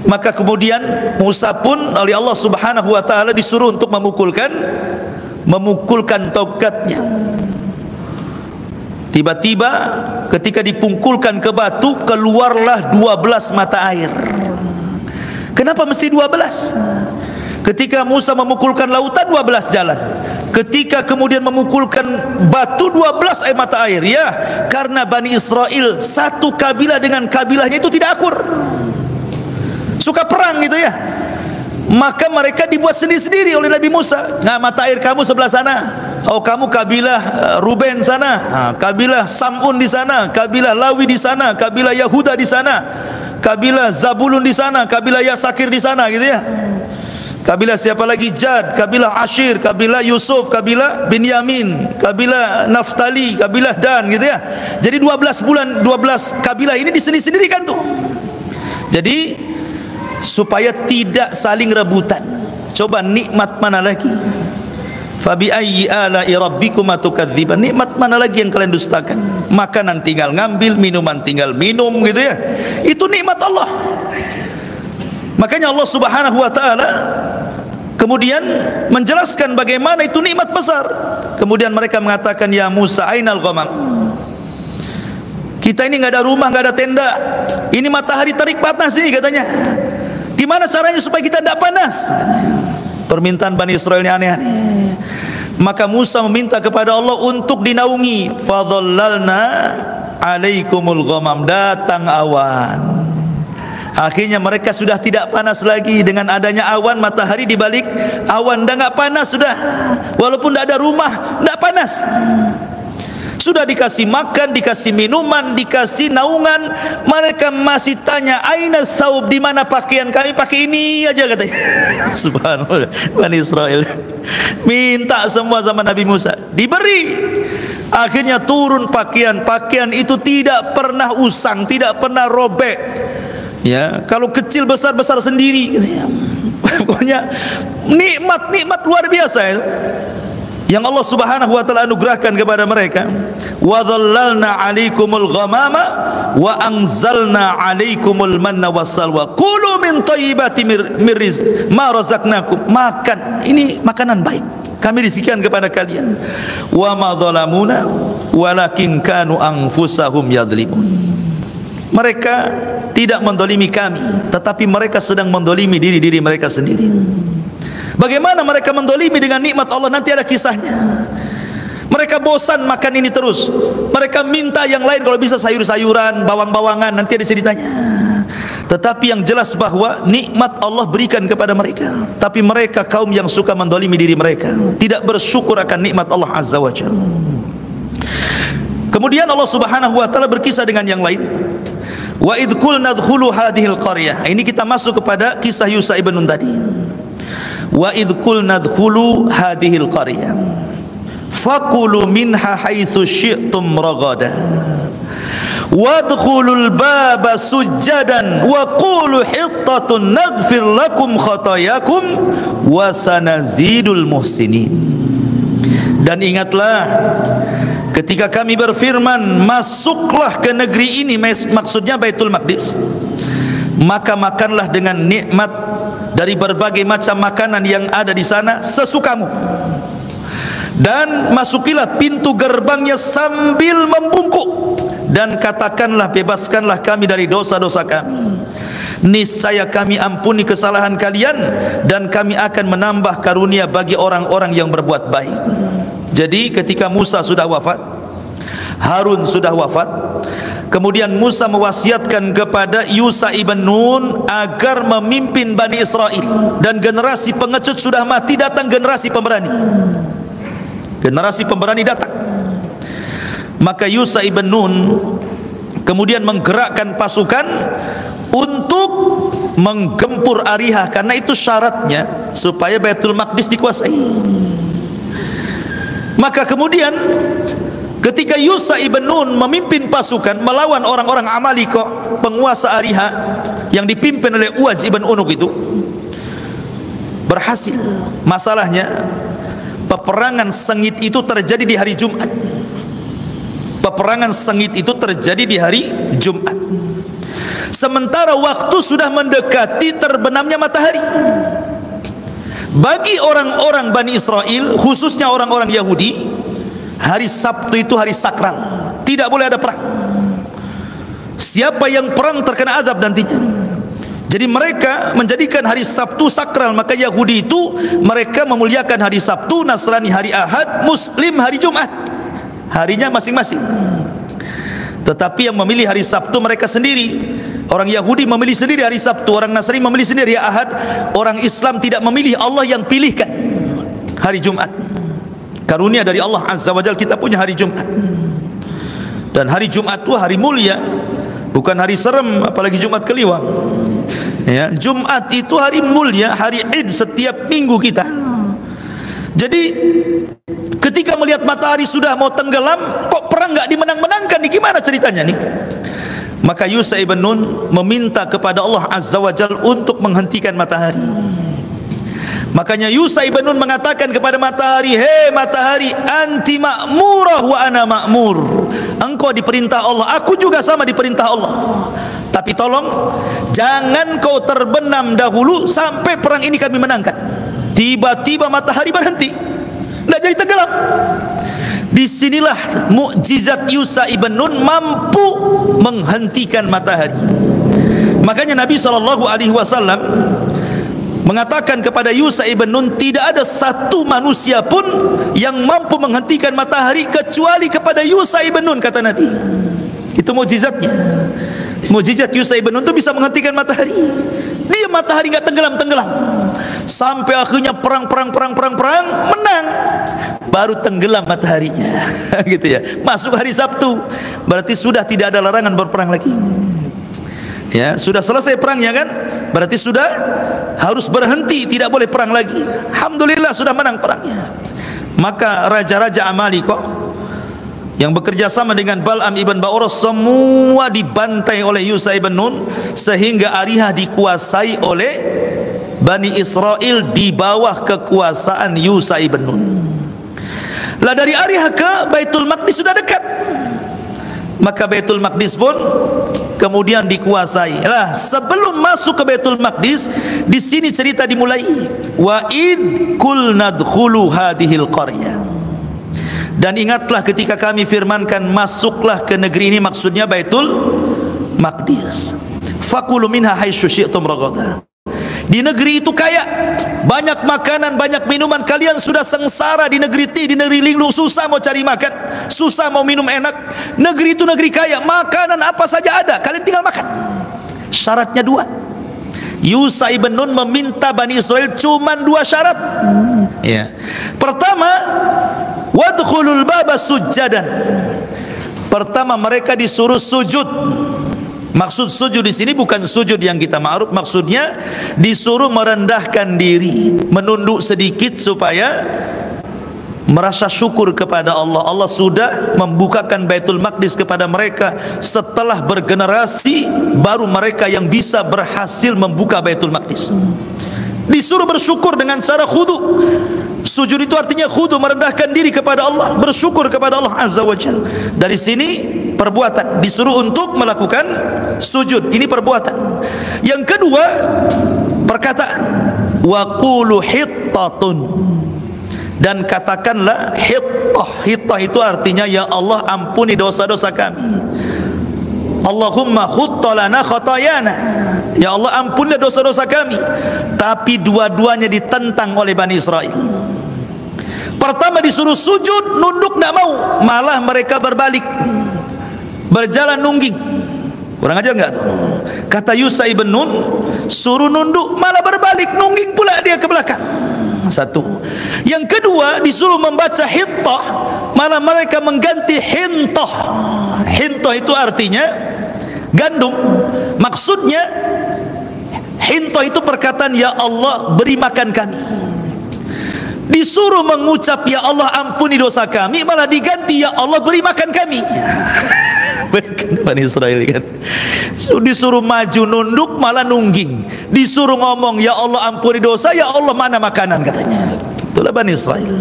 Maka kemudian Musa pun oleh Allah Subhanahu wa taala disuruh untuk memukulkan tongkatnya. Tiba-tiba ketika dipungkulkan ke batu, keluarlah 12 mata air. Kenapa mesti 12? Ketika Musa memukulkan lautan, 12 jalan. Ketika kemudian memukulkan batu, 12 air mata air. Ya, karena Bani Israel satu kabilah dengan kabilahnya itu tidak akur, suka perang gitu ya. Maka mereka dibuat sendiri-sendiri oleh Nabi Musa. Nah, mata air kamu sebelah sana. Oh, kamu kabilah Ruben sana, kabilah Samun di sana, kabilah Lawi di sana, kabilah Yahuda di sana, kabilah Zabulun di sana, kabilah Yasakir di sana, gitu ya. Kabilah siapa lagi? Jad, kabilah Ashir, kabilah Yusuf, kabilah Binyamin, kabilah Naftali, kabilah Dan, gitu ya. Jadi 12 kabilah ini disendiri-sendirikan tuh. Jadi supaya tidak saling rebutan. Coba nikmat mana lagi? Fabi ayyi ala'i rabbikuma tukadziban. Nikmat mana lagi yang kalian dustakan? Makanan tinggal ngambil, minuman tinggal minum, gitu ya. Itu nikmat Allah. Makanya Allah Subhanahu wa taala kemudian menjelaskan bagaimana itu nikmat besar. Kemudian mereka mengatakan, ya Musa, ainal ghamam? Kita ini enggak ada rumah, enggak ada tenda. Ini matahari terik panas ini katanya. Gimana caranya supaya kita tidak panas? Permintaan Bani Israel ini aneh-aneh. Maka Musa meminta kepada Allah untuk dinaungi. Fadhallalna alaikumul ghamam. Datang awan. Akhirnya mereka sudah tidak panas lagi. Dengan adanya awan, matahari di balik awan, dah enggak panas sudah. Walaupun tidak ada rumah, tidak panas. Sudah dikasih makan, dikasih minuman, dikasih naungan, mereka masih tanya, aina saub, di mana pakaian kami? Pakai ini aja katanya. Subhanallah, Bani Israel minta semua sama Nabi Musa, diberi. Akhirnya turun pakaian itu tidak pernah usang, tidak pernah robek. Ya, kalau kecil besar sendiri. Pokoknya nikmat luar biasa ya, yang Allah Subhanahu wa taala anugerahkan kepada mereka. Wa dhallalna 'alaikumul ghamama wa anzalna 'alaikumul manna wassalwa. Kulu min thayyibati ma razaqnakum. Makan, ini makanan baik kami rizkikan kepada kalian. Wa ma dhalamuna walakin kanu anfusahum yadhlimun. Mereka tidak mendolimi kami, tetapi mereka sedang mendolimi diri mereka sendiri. Bagaimana mereka mendolimi dengan nikmat Allah? Nanti ada kisahnya. Mereka bosan makan ini terus. Mereka minta yang lain, kalau bisa sayur-sayuran, bawang-bawangan, nanti ada ceritanya. Tetapi yang jelas bahwa nikmat Allah berikan kepada mereka, tapi mereka kaum yang suka mendolimi diri mereka, tidak bersyukur akan nikmat Allah Azza wa Jalla. Kemudian Allah Subhanahu wa taala berkisah dengan yang lain. Wa idh qulna dkhulu hadhil qaryah. Ini kita masuk kepada kisah Yusha ibn Nun tadi. Wa idh qulna dkhulu hadhil qaryah fakulu minha haitsu syi'tum ragada wadkhulul baba sujjadan wa qulu hittatun naghfir lakum khatayakum wa sanazidul muhsinin. Dan ingatlah ketika kami berfirman, masuklah ke negeri ini, maksudnya Baitul Maqdis, maka makanlah dengan nikmat dari berbagai macam makanan yang ada di sana sesukamu, dan masukilah pintu gerbangnya sambil membungkuk, dan katakanlah, bebaskanlah kami dari dosa-dosa kami, niscaya kami ampuni kesalahan kalian, dan kami akan menambah karunia bagi orang-orang yang berbuat baik. Jadi ketika Musa sudah wafat, Harun sudah wafat, kemudian Musa mewasiatkan kepada Yusha ibn Nun agar memimpin Bani Israel, dan generasi pengecut sudah mati, datang generasi pemberani. Generasi pemberani datang. Maka Yusha ibn Nun kemudian menggerakkan pasukan untuk menggempur Ariha, karena itu syaratnya supaya Baitul Maqdis dikuasai. Maka kemudian ketika Yusha ibn Nun memimpin pasukan melawan orang-orang Amalika, penguasa Ariha yang dipimpin oleh Uwais ibn Unuk, itu berhasil. Masalahnya peperangan sengit itu terjadi di hari Jumat. Peperangan sengit itu terjadi di hari Jumat, sementara waktu sudah mendekati terbenamnya matahari. Bagi orang-orang Bani Israel, khususnya orang-orang Yahudi, hari Sabtu itu hari sakral, tidak boleh ada perang. Siapa yang perang terkena azab nantinya. Jadi mereka menjadikan hari Sabtu sakral. Maka Yahudi itu mereka memuliakan hari Sabtu, Nasrani hari Ahad, Muslim hari Jumat, harinya masing-masing. Tetapi yang memilih hari Sabtu mereka sendiri. Orang Yahudi memilih sendiri hari Sabtu, orang Nasrani memilih sendiri hari Ahad, orang Islam tidak memilih, Allah yang pilihkan hari Jumat. Karunia dari Allah Azza wa Jalla kita punya hari Jumat. Dan hari Jumat itu hari mulia, bukan hari serem, apalagi Jumat Kliwon. Ya, Jumat itu hari mulia, hari Id setiap minggu kita. Jadi ketika melihat matahari sudah mau tenggelam, kok perang nggak dimenang-menangkan nih, gimana ceritanya nih? Maka Yusha ibn Nun meminta kepada Allah Azza wa Jalla untuk menghentikan matahari. Makanya Yusha ibn Nun mengatakan kepada matahari, "Hei matahari, anti ma'murah wa ana ma'mur." Engkau diperintah Allah, aku juga sama diperintah Allah. Tapi tolong jangan kau terbenam dahulu sampai perang ini kami menangkan. Tiba-tiba matahari berhenti, tidak jadi tenggelam. Disinilah mukjizat Yusha ibn Nun mampu menghentikan matahari. Makanya Nabi SAW mengatakan kepada Yusha ibn Nun, tidak ada satu manusia pun yang mampu menghentikan matahari kecuali kepada Yusha ibn Nun, kata Nabi. Itu mukjizatnya. Mukjizat Yusha ibn Nun itu bisa menghentikan matahari. Dia matahari nggak tenggelam sampai akhirnya perang menang, baru tenggelam mataharinya. Gitu ya. Masuk hari Sabtu, berarti sudah tidak ada larangan berperang lagi. Ya, sudah selesai perangnya kan? Berarti sudah harus berhenti, tidak boleh perang lagi. Alhamdulillah sudah menang perangnya. Maka raja-raja Amalika yang bekerja sama dengan Bal'am ibn Ba'urah semua dibantai oleh Yusha ibn Nun, sehingga Ariha dikuasai oleh Bani Israel di bawah kekuasaan Yusha ibn Nun. Lah dari Ariha ke Baitul Maqdis sudah dekat, maka Baitul Maqdis pun kemudian dikuasai. Lah sebelum masuk ke Baitul Maqdis, di sini cerita dimulai. Wa id kul nadkhulu hadhil qaryah. Dan ingatlah ketika kami firmankan masuklah ke negeri ini, maksudnya Baitul Maqdis. Fakulu minha haitsu syi'tum raghadan. Di negeri itu kaya, banyak makanan, banyak minuman. Kalian sudah sengsara di negeri di negeri linglung, susah mau cari makan, susah mau minum enak. Negeri itu negeri kaya, makanan apa saja ada, kalian tinggal makan. Syaratnya dua. Yusha ibn Nun meminta Bani Israel cuma dua syarat. Ya. Pertama, wadkhulul baba sujjadan. Pertama, mereka disuruh sujud. Maksud sujud di sini bukan sujud yang kita ma'ruf, maksudnya disuruh merendahkan diri, menunduk sedikit supaya merasa syukur kepada Allah. Allah sudah membukakan Baitul Maqdis kepada mereka. Setelah bergenerasi, baru mereka yang bisa berhasil membuka Baitul Maqdis. Disuruh bersyukur dengan cara khudu. Sujud itu artinya khudu, merendahkan diri kepada Allah, bersyukur kepada Allah Azza wa Jalla. Dari sini perbuatan, disuruh untuk melakukan sujud, ini perbuatan. Yang kedua, perkataan. Wa qulu hittatun. Dan katakanlah hittah. Hittah itu artinya, ya Allah ampuni dosa-dosa kami. Allahumma khutta lana khatayana. Ya Allah ampunilah dosa-dosa kami. Tapi dua-duanya ditentang oleh Bani Israel. Pertama disuruh sujud, nunduk tidak mau, malah mereka berbalik, berjalan nungging. Kurang ajar enggak tuh? Kata Yusha ibn Nun, suruh nunduk malah berbalik, nungging pula dia ke belakang. Satu. Yang kedua disuruh membaca hittah, malah mereka mengganti hintah. Hintah itu artinya gandum. Maksudnya hintah itu perkataan, ya Allah beri makan kami. Disuruh mengucap ya Allah ampuni dosa kami, malah diganti ya Allah beri makan kami. Bani Israel kan, disuruh maju nunduk malah nungging, disuruh ngomong ya Allah ampuni dosa, ya Allah mana makanan katanya. Itulah Bani Israel.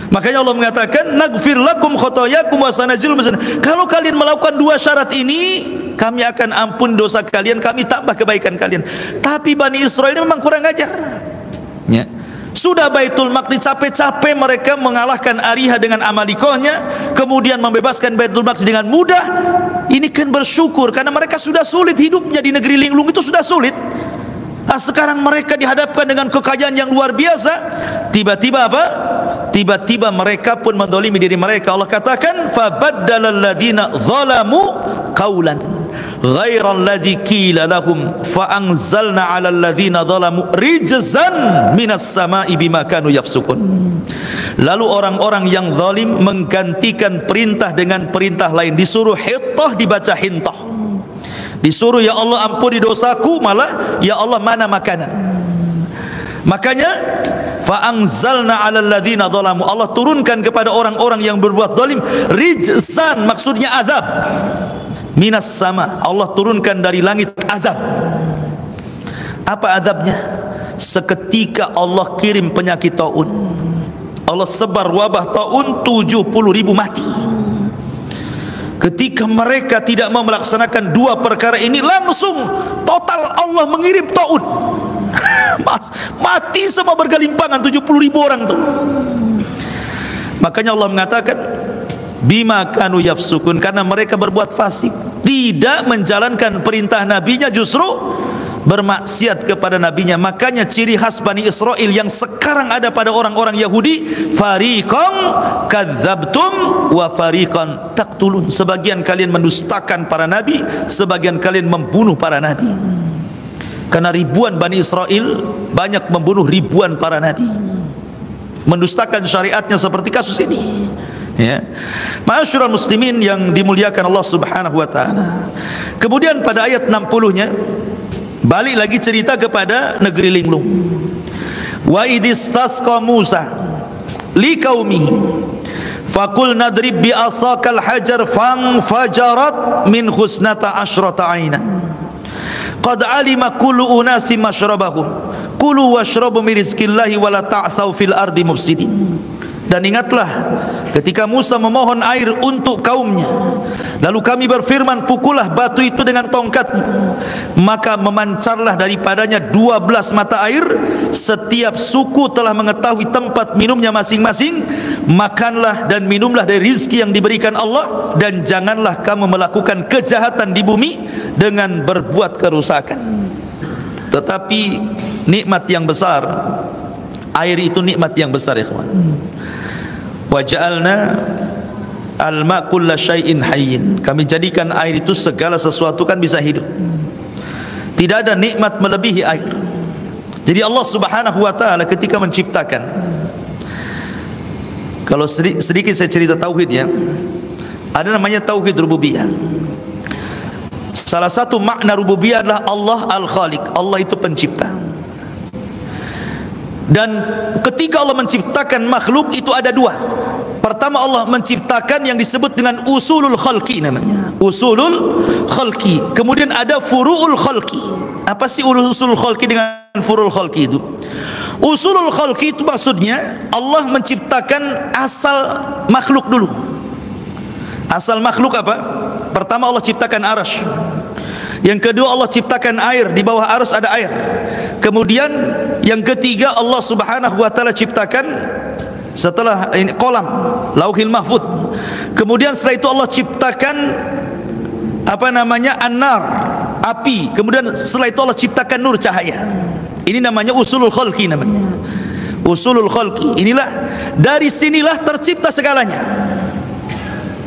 Makanya Allah mengatakan naghfir lakum khotoyakum wa sanazil. Kalau kalian melakukan dua syarat ini, kami akan ampun dosa kalian, kami tambah kebaikan kalian. Tapi Bani Israel ini memang kurang ajar ya. Sudah Baitul Maqdis, capek-capek mereka mengalahkan Ariha dengan Amalikohnya, kemudian membebaskan Baitul Maqdis dengan mudah. Ini kan bersyukur karena mereka sudah sulit hidupnya di negeri linglung, itu sudah sulit. Sekarang mereka dihadapkan dengan kekayaan yang luar biasa. Tiba-tiba apa? Tiba-tiba mereka pun mendolimi diri mereka. Allah katakan fabaddalal ladzina zalamu qaulan. ghairal ladzi qila lahum fa anzalna 'alal ladzina zalamu rijzan minas sama'i bima kanu yafsukun. Lalu orang-orang yang zalim menggantikan perintah dengan perintah lain. Disuruh hittah dibaca hintah, disuruh ya Allah ampuni dosaku malah ya Allah mana makanan. Makanya fa anzalna 'alal ladzina zalamu, Allah turunkan kepada orang-orang yang berbuat zalim rijzan, maksudnya azab. Minas sama, Allah turunkan dari langit azab. Apa azabnya? Seketika Allah kirim penyakit taun. Allah sebar wabah taun, 70.000 mati. Ketika mereka tidak mau melaksanakan dua perkara ini, langsung total Allah mengirim taun. Mati semua bergelimpangan 70.000 orang tuh. Makanya Allah mengatakan bima kanu yafsukun, karena mereka berbuat fasik, tidak menjalankan perintah nabinya, justru bermaksiat kepada nabinya. Makanya ciri khas Bani Israel yang sekarang ada pada orang-orang Yahudi, fariqan kadzabtum wa fariqan taqtulun. Sebagian kalian mendustakan para nabi, sebagian kalian membunuh para nabi. Karena ribuan Bani Israel banyak membunuh ribuan para nabi, mendustakan syariatnya seperti kasus ini. Ya, ma'asyiral muslimin yang dimuliakan Allah Subhanahu wa taala. Kemudian pada ayat 60-nya balik lagi cerita kepada negeri linglung. Wa idistasqa Musa liqaumihi faqul nadrib bi asaqal hajar fanfajarat min husnata asyrata aynan qad alima kullu unasim masyrabahum kulu washrabu min rizqillahi wa la ta'thaw fil ardi mufsidin. Dan ingatlah ketika Musa memohon air untuk kaumnya, lalu kami berfirman, pukullah batu itu dengan tongkatmu, maka memancarlah daripadanya 12 mata air. Setiap suku telah mengetahui tempat minumnya masing-masing. Makanlah dan minumlah dari rizki yang diberikan Allah, dan janganlah kamu melakukan kejahatan di bumi dengan berbuat kerusakan. Tetapi nikmat yang besar, air itu nikmat yang besar, ya kawan. Wa ja'alna al-ma' kulla syai'in hayyin, kami jadikan air itu segala sesuatu kan bisa hidup. Tidak ada nikmat melebihi air. Jadi Allah Subhanahu wa taala ketika menciptakan, kalau sedikit saya cerita tauhid ya, ada namanya tauhid rububiyah. Salah satu makna rububiyah adalah Allah al-Khaliq, Allah itu pencipta. Dan ketika Allah menciptakan makhluk itu ada dua. Pertama, Allah menciptakan yang disebut dengan usulul khalqi namanya, usulul khalqi. Kemudian ada furu'ul khalqi. Apa sih usulul khalqi dengan furu'ul khalqi itu? Usulul khalqi itu maksudnya Allah menciptakan asal makhluk dulu. Asal makhluk apa? Pertama Allah ciptakan arasy. Yang kedua Allah ciptakan air, di bawah arasy ada air. Kemudian yang ketiga Allah Subhanahu wa taala ciptakan setelah ini kolam, lauhil mahfud. Kemudian setelah itu Allah ciptakan apa namanya, an-nar, api. Kemudian setelah itu Allah ciptakan nur, cahaya. Ini namanya usulul khalqi namanya. Usulul khalqi. Inilah, dari sinilah tercipta segalanya.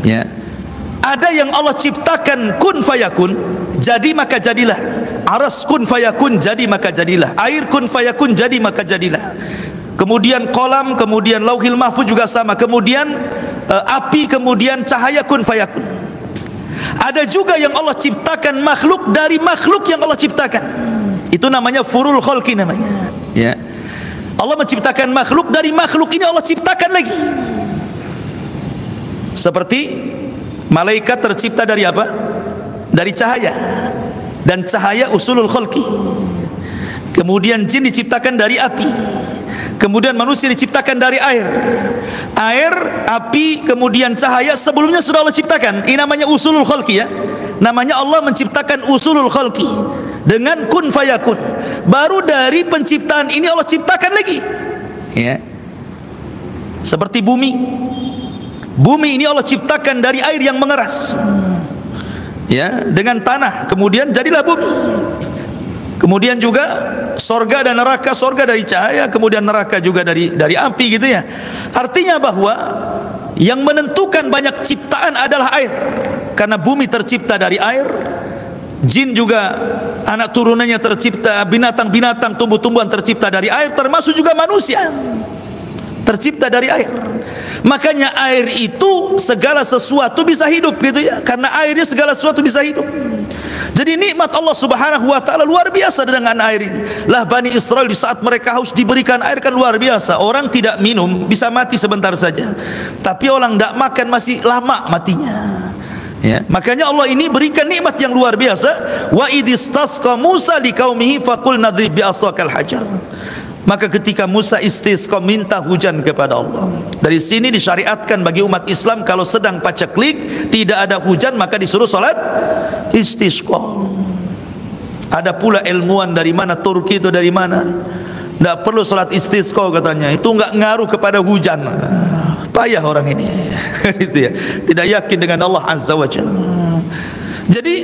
Ya. Ada yang Allah ciptakan kun fayakun, jadi maka jadilah. Aras kun fayakun, jadi maka jadilah. Air kun fayakun, jadi maka jadilah. Kemudian kolam, kemudian lauhil mahfuz juga sama. Kemudian api, kemudian cahaya kun fayakun. Ada juga yang Allah ciptakan makhluk dari makhluk yang Allah ciptakan. Itu namanya furul khalqi namanya. Ya. Allah menciptakan makhluk dari makhluk ini Allah ciptakan lagi. Seperti malaikat tercipta dari apa? Dari cahaya. Dan cahaya usulul khalqi. Kemudian jin diciptakan dari api. Kemudian manusia diciptakan dari air. Air, api, kemudian cahaya sebelumnya sudah Allah ciptakan. Ini namanya usulul khalqi ya. Namanya Allah menciptakan usulul khalqi dengan kun fayakun. Baru dari penciptaan ini Allah ciptakan lagi. Ya. Seperti bumi. Bumi ini Allah ciptakan dari air yang mengeras. Ya, dengan tanah, kemudian jadilah bumi. Kemudian juga sorga dan neraka, sorga dari cahaya, kemudian neraka juga dari api gitu ya. Artinya bahwa yang menentukan banyak ciptaan adalah air. Karena bumi tercipta dari air, Jin juga anak turunannya tercipta, binatang-binatang, tumbuh-tumbuhan tercipta dari air, termasuk juga manusia tercipta dari air. Makanya air itu segala sesuatu bisa hidup gitu ya, karena airnya segala sesuatu bisa hidup. Jadi nikmat Allah Subhanahu wa taala luar biasa dengan air ini. Lah Bani Israel di saat mereka haus diberikan air kan luar biasa. Orang tidak minum bisa mati sebentar saja, tapi orang tidak makan masih lama matinya. Ya, makanya Allah ini berikan nikmat yang luar biasa. Wa idistasqa Musa liqaumihi faqul nadrib bi asaqal hajar. Maka ketika Musa istisqa, minta hujan kepada Allah. Dari sini disyariatkan bagi umat Islam kalau sedang paceklik tidak ada hujan maka disuruh salat istisqa. Ada pula ilmuwan dari mana, Turki itu dari mana, tidak perlu salat istisqa katanya, itu enggak ngaruh kepada hujan. Payah orang ini. Gitu ya. Tidak yakin dengan Allah Azza wa Jalla. Jadi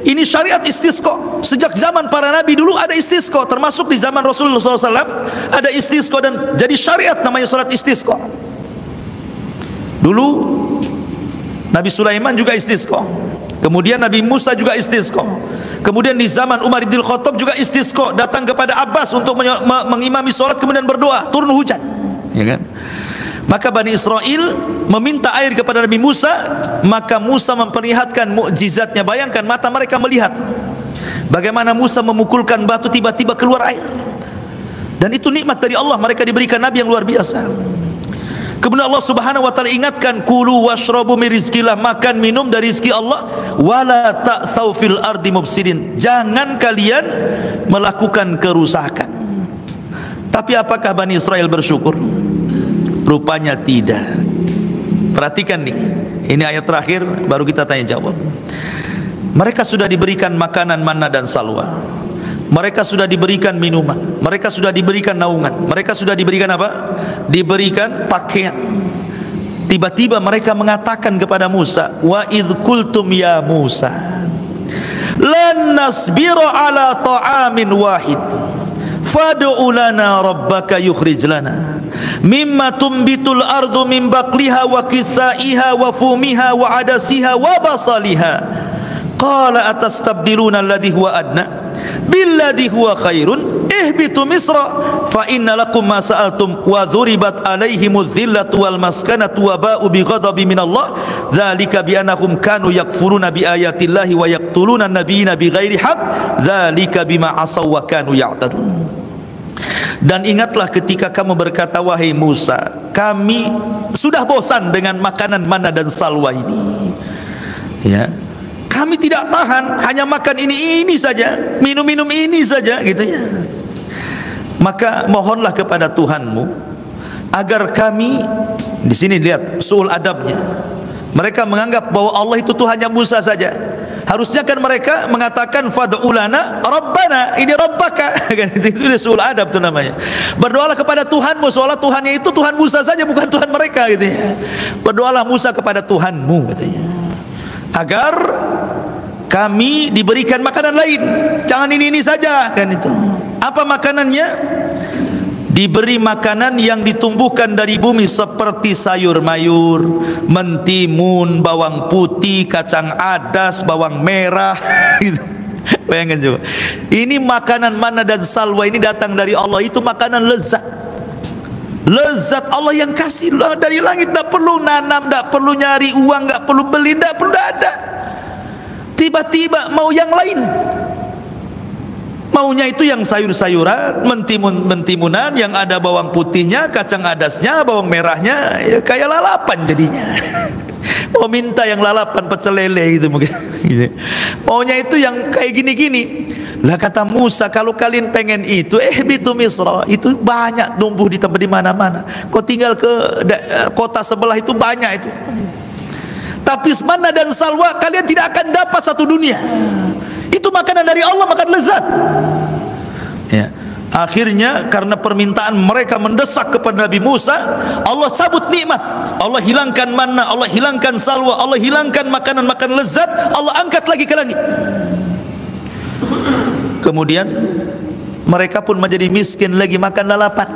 ini syariat istisqa. Sejak zaman para nabi dulu ada istisqa, termasuk di zaman Rasulullah SAW ada istisqa, dan jadi syariat namanya salat istisqa. Dulu Nabi Sulaiman juga istisqa, kemudian Nabi Musa juga istisqa, kemudian di zaman Umar bin Khattab juga istisqa, datang kepada Abbas untuk mengimami salat kemudian berdoa turun hujan, ya kan? Maka Bani Israel meminta air kepada Nabi Musa, maka Musa memperlihatkan mukjizatnya. Bayangkan mata mereka melihat bagaimana Musa memukulkan batu tiba-tiba keluar air, dan itu nikmat dari Allah, mereka diberikan nabi yang luar biasa. Kemudian Allah Subhanahu wa taala ingatkan, kulu washrabu min rizqillah, makan minum dari rezeki Allah, wala ta'tsaw fil ardi mufsidin, jangan kalian melakukan kerusakan. Tapi apakah Bani Israel bersyukur? Rupanya tidak. Perhatikan nih, ini ayat terakhir baru kita tanya jawab. Mereka sudah diberikan makanan manna dan salwa, mereka sudah diberikan minuman, mereka sudah diberikan naungan, mereka sudah diberikan apa? Diberikan pakaian. Tiba-tiba mereka mengatakan kepada Musa, wa idh qultum ya Musa lan nasbira ala ta'amin wahid fad'u lana rabbaka yukhrij lana mimma tumbitul ardu min baqliha wa kisaiha wa fumiha wa adasiha wa basaliha qala atastabdiluna alladhi huwa adna billadhi huwa khairun ihbitu misra fa inna lakum ma sa'altum wa dhuribat alaihimudz zillatu wal maskanatu wa ba'u bi ghadabin minallah dzalika bi annahum kanu yakfuruna bi ayatillahi wa yaqtuluna an-nabiyina bighairi haqq dzalika bima asaw wa kanu ya'tadun. Dan ingatlah ketika kamu berkata, wahai Musa, kami sudah bosan dengan makanan manna dan salwa ini, ya, kami tidak tahan hanya makan ini saja, minum ini saja, gitu ya. Maka mohonlah kepada Tuhanmu agar kami, di sini lihat suul adabnya, mereka menganggap bahwa Allah itu Tuhannya Musa saja. Harusnya kan mereka mengatakan fad'ulana rabbana, ini rabbaka, kan itu suul adab itu namanya. Berdoalah kepada Tuhanmu, seolah Tuhannya itu Tuhan Musa saja, bukan Tuhan mereka, gitu ya. Berdoalah Musa kepada Tuhanmu, katanya, agar kami diberikan makanan lain, jangan ini saja, kan itu. Apa makanannya? Diberi makanan yang ditumbuhkan dari bumi seperti sayur mayur, mentimun, bawang putih, kacang adas, bawang merah. Bayangkan coba. Ini makanan manna dan salwa ini datang dari Allah, itu makanan lezat. Lezat Allah yang kasih dari langit, tidak perlu nanam, tidak perlu nyari uang, tidak perlu beli, tidak perlu ada. Tiba-tiba mau yang lain. Maunya itu yang sayur-sayuran, mentimunan yang ada bawang putihnya, kacang adasnya, bawang merahnya, ya kayak lalapan jadinya. Mau minta yang lalapan pecel lele gitu mungkin. Maunya itu yang kayak gini-gini. Lah kata Musa, kalau kalian pengen itu, bitu Misra, itu banyak tumbuh di tempat di mana-mana. Kau tinggal ke kota sebelah itu banyak itu. Tapi manna dan salwa kalian tidak akan dapat satu dunia. Itu makanan dari Allah, makan lezat. Ya. Akhirnya karena permintaan mereka mendesak kepada Nabi Musa, Allah cabut nikmat. Allah hilangkan manna, Allah hilangkan salwa, Allah hilangkan makanan-makanan lezat, Allah angkat lagi ke langit. Kemudian mereka pun menjadi miskin lagi, makan lalapan.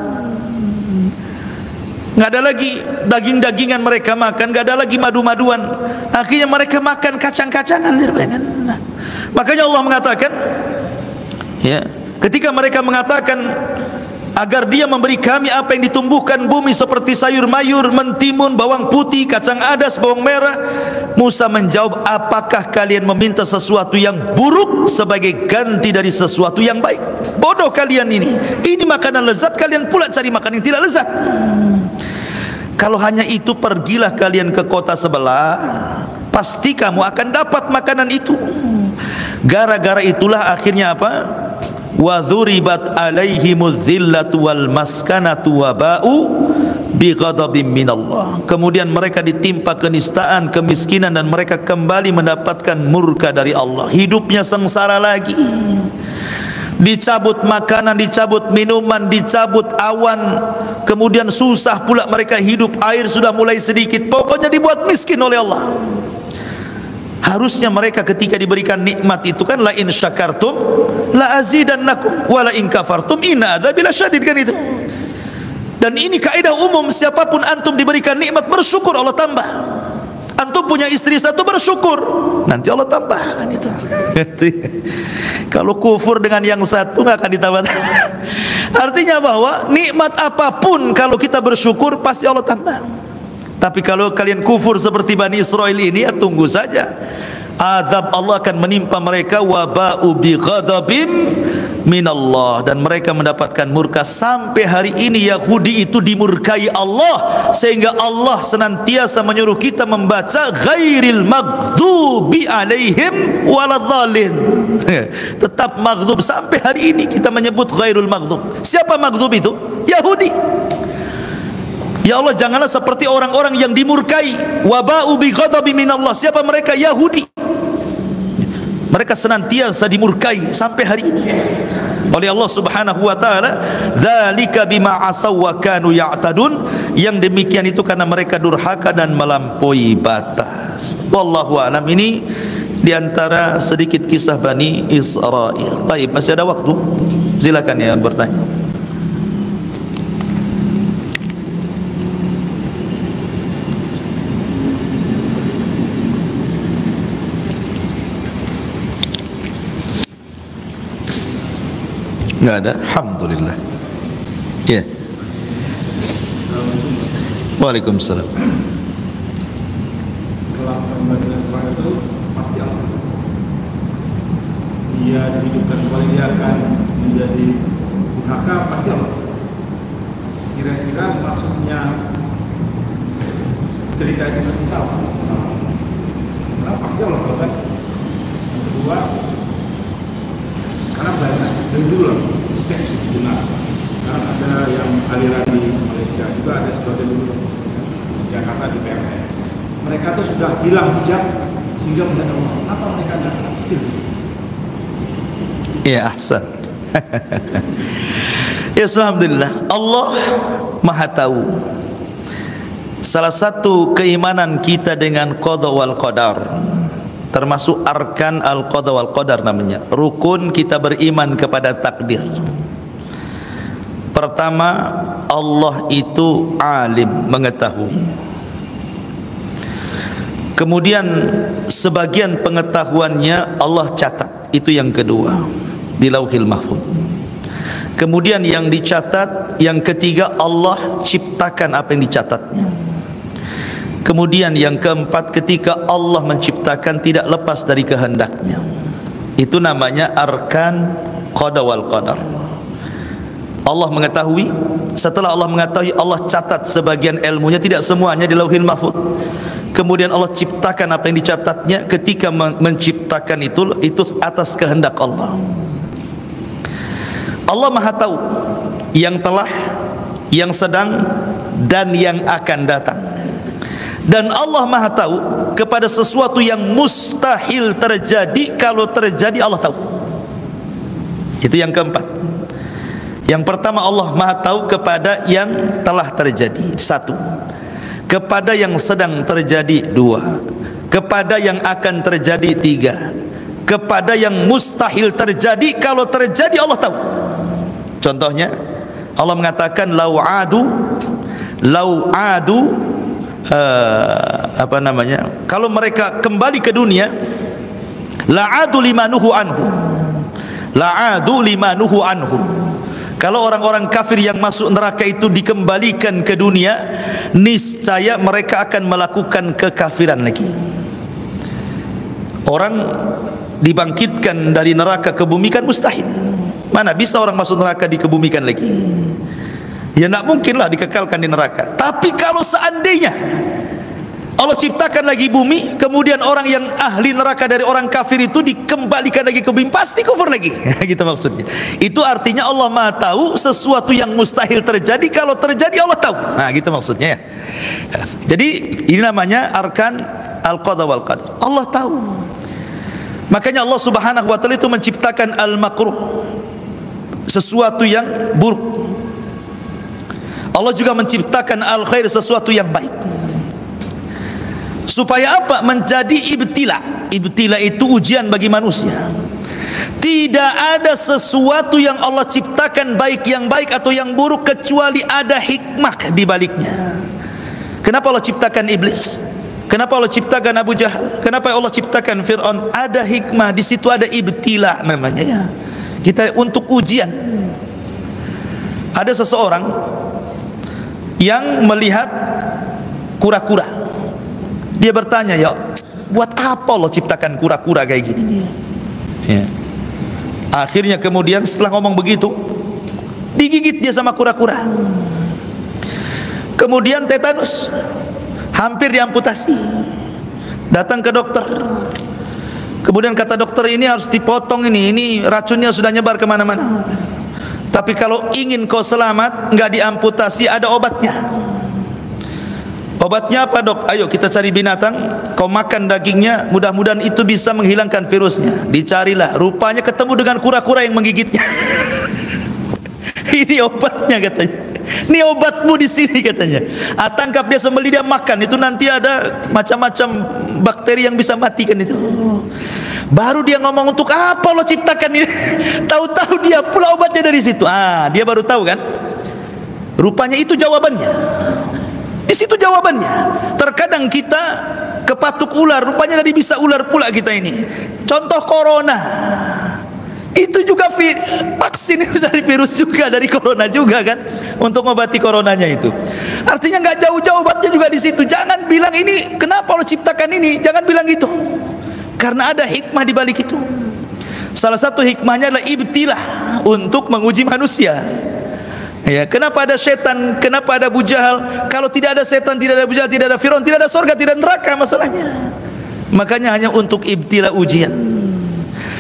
Nggak ada lagi daging-dagingan mereka makan, nggak ada lagi madu-maduan. Akhirnya mereka makan kacang-kacangan. Makanya Allah mengatakan, ya, ketika mereka mengatakan agar dia memberi kami apa yang ditumbuhkan bumi seperti sayur mayur, mentimun, bawang putih, kacang adas, bawang merah, Musa menjawab, apakah kalian meminta sesuatu yang buruk sebagai ganti dari sesuatu yang baik? Bodoh kalian ini makanan lezat, kalian pula cari makanan yang tidak lezat. Kalau hanya itu, pergilah kalian ke kota sebelah, pasti kamu akan dapat makanan itu. Gara-gara itulah akhirnya apa? Wa dzuribat alaihimudz zillatu wal maskanatu wa ba'u bighadabim minallah. Kemudian mereka ditimpa kenistaan, kemiskinan, dan mereka kembali mendapatkan murka dari Allah. Hidupnya sengsara lagi. Dicabut makanan, dicabut minuman, dicabut awan, kemudian susah pula mereka hidup, air sudah mulai sedikit, pokoknya dibuat miskin oleh Allah. Harusnya mereka ketika diberikan nikmat itu kan, la in syakartum la azidannakum wa la in kafartum inna adzabi lasyadid, kan itu. Dan ini kaidah umum, siapapun antum diberikan nikmat, bersyukur, Allah tambah. Antum punya istri satu, bersyukur, nanti Allah tambah, kan itu. Kalau kufur dengan yang satu nggak akan ditambah. Artinya bahwa nikmat apapun kalau kita bersyukur pasti Allah tambah. Tapi kalau kalian kufur seperti Bani Israel ini, ya tunggu saja, azab Allah akan menimpa mereka, waba'u bi ghadabim minallah, dan mereka mendapatkan murka. Sampai hari ini Yahudi itu dimurkai Allah, sehingga Allah senantiasa menyuruh kita membaca ghairil maghdubi alaihim waladhdallin. Tetap maghdub sampai hari ini kita menyebut ghairul maghdub. Siapa maghdub itu? Yahudi. Ya Allah, janganlah seperti orang-orang yang dimurkai. Waba'u bi ghadabi minallah. Siapa mereka? Yahudi. Mereka senantiasa dimurkai sampai hari ini oleh Allah Subhanahu wa taala. Dzalika bima asaw wa kanu ya'tadun. Yang demikian itu karena mereka durhaka dan melampaui batas. Wallahu a'lam. Ini di antara sedikit kisah Bani Israel. Baik, masih ada waktu. Silakan ya bertanya. Enggak ada? Alhamdulillah. Ya. Waalaikumsalam. Kalau Bani Israel itu pasti Allah. Dia dihidupkan kembali, dia akan menjadi durhaka, pasti Allah. Kira-kira maksudnya cerita itu kita tahu. Nah, pasti Allah kan. Yang kedua, karena banyak dari dulu lah seks itu benar. Karena ada yang aliran di Malaysia juga, ada sebagian dulu di Jakarta di PRN. Mereka tuh sudah hilang hijab sehingga melihat Allah. Apa mereka tidak kecil? Ya, ahsan. Ya, alhamdulillah. Allah Maha tahu. Salah satu keimanan kita dengan qada wal qadar, termasuk arkan al-qada wal qadar namanya, rukun kita beriman kepada takdir. Pertama, Allah itu alim, mengetahui. Kemudian sebagian pengetahuannya Allah catat, itu yang kedua, di Lauhil Mahfuz. Kemudian yang dicatat, yang ketiga, Allah ciptakan apa yang dicatatnya. Kemudian yang keempat, ketika Allah menciptakan tidak lepas dari kehendaknya. Itu namanya arkan qada wal qadar. Allah mengetahui, setelah Allah mengetahui, Allah catat sebagian ilmunya, tidak semuanya di Lauhil Mahfuz. Kemudian Allah ciptakan apa yang dicatatnya. Ketika menciptakan itu atas kehendak Allah. Allah Maha tahu yang telah, yang sedang, dan yang akan datang. Dan Allah Maha tahu kepada sesuatu yang mustahil terjadi. Kalau terjadi Allah tahu. Itu yang keempat. Yang pertama, Allah Maha tahu kepada yang telah terjadi, satu. Kepada yang sedang terjadi, dua. Kepada yang akan terjadi, tiga. Kepada yang mustahil terjadi, kalau terjadi Allah tahu. Contohnya, Allah mengatakan lau adu apa namanya, kalau mereka kembali ke dunia, La'adu limanuhu anhu. La'adu limanuhu anhu. Kalau orang-orang kafir yang masuk neraka itu dikembalikan ke dunia, niscaya mereka akan melakukan kekafiran lagi. Orang dibangkitkan dari neraka ke bumi kan mustahil. Mana bisa orang masuk neraka dikebumikan lagi? Ya tidak mungkinlah dikekalkan di neraka. Tapi kalau seandainya Allah ciptakan lagi bumi, kemudian orang yang ahli neraka dari orang kafir itu dikembalikan lagi ke bumi, pasti kufur lagi. Gitu maksudnya. Itu artinya Allah Maha tahu sesuatu yang mustahil terjadi, kalau terjadi Allah tahu. Nah, gitu maksudnya ya. Jadi ini namanya arkan al-qada wal qadar. Allah tahu. Makanya Allah Subhanahu wa taala itu menciptakan al-makruh, sesuatu yang buruk. Allah juga menciptakan al-khair, sesuatu yang baik. Supaya apa? Menjadi ibtila. Ibtila itu ujian bagi manusia. Tidak ada sesuatu yang Allah ciptakan baik yang baik atau yang buruk kecuali ada hikmah di baliknya. Kenapa Allah ciptakan iblis? Kenapa Allah ciptakan Abu Jahal? Kenapa Allah ciptakan Fir'aun? Ada hikmah di situ, ada ibtila namanya ya. Kita untuk ujian. Ada seseorang yang melihat kura-kura. Dia bertanya, ya buat apa Allah ciptakan kura-kura kayak gini? Ya. Akhirnya kemudian setelah ngomong begitu, digigit dia sama kura-kura. Kemudian tetanus, hampir diamputasi. Datang ke dokter. Kemudian kata dokter, ini harus dipotong, ini racunnya sudah nyebar kemana-mana. Tapi kalau ingin kau selamat, nggak diamputasi, ada obatnya. Obatnya apa dok? Ayo kita cari binatang, kau makan dagingnya, mudah-mudahan itu bisa menghilangkan virusnya. Dicarilah, rupanya ketemu dengan kura-kura yang menggigitnya. Ini obatnya katanya. Ini obatmu di sini katanya. Tangkap dia, sembelih dia, makan. Itu nanti ada macam-macam bakteri yang bisa matikan itu. Baru dia ngomong, untuk apa lo ciptakan ini? Tahu-tahu dia pula obatnya dari situ. Dia baru tahu kan? Rupanya itu jawabannya. Di situ jawabannya. Terkadang kita kepatuk ular, rupanya dari bisa ular pula kita ini. Contoh corona. Itu juga vaksin itu dari virus juga, dari corona juga kan, untuk mengobati coronanya itu. Artinya nggak jauh-jauh obatnya juga di situ. Jangan bilang ini kenapa Allah ciptakan ini, jangan bilang gitu. Karena ada hikmah di balik itu. Salah satu hikmahnya adalah ibtilah, untuk menguji manusia. Ya, kenapa ada setan? Kenapa ada Abu Jahal? Kalau tidak ada setan, tidak ada Abu Jahal, tidak ada Fir'aun, tidak ada surga, tidak ada neraka masalahnya. Makanya hanya untuk ibtila, ujian.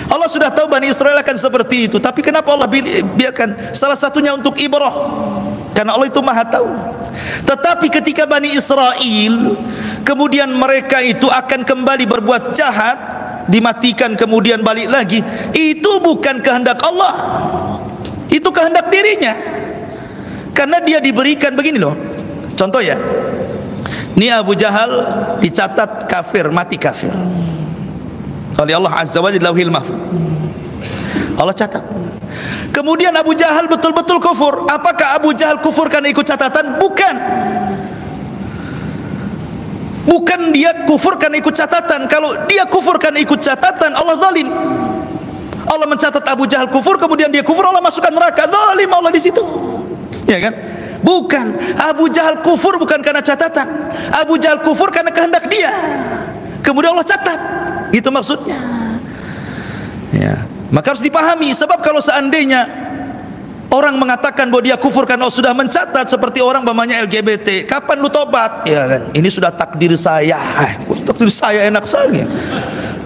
Allah sudah tahu Bani Israel akan seperti itu, tapi kenapa Allah biarkan? Salah satunya untuk ibrah, karena Allah itu maha tahu. Tetapi ketika Bani Israel kemudian mereka itu akan kembali berbuat jahat, dimatikan kemudian balik lagi, itu bukan kehendak Allah, itu kehendak dirinya. Karena dia diberikan begini loh. Contoh ya, ini Abu Jahal dicatat kafir, mati kafir oleh Allah Azza wa Jalla, Lauhil Mahfuz. Allah catat. Kemudian Abu Jahal betul-betul kufur. Apakah Abu Jahal kufur karena ikut catatan? Bukan. Bukan dia kufur karena ikut catatan. Kalau dia kufur karena ikut catatan, Allah zalim. Allah mencatat Abu Jahal kufur, kemudian dia kufur, Allah masukkan neraka. Zalim Allah di situ. Ya kan? Bukan. Abu Jahal kufur bukan karena catatan. Abu Jahal kufur karena kehendak dia. Kemudian Allah catat. Itu maksudnya. Ya. Maka harus dipahami. Sebab kalau seandainya orang mengatakan bahwa dia kufur karena Allah sudah mencatat, seperti orang namanya LGBT, kapan lu tobat? Ya kan? Ini sudah takdir saya. Takdir saya enak saja.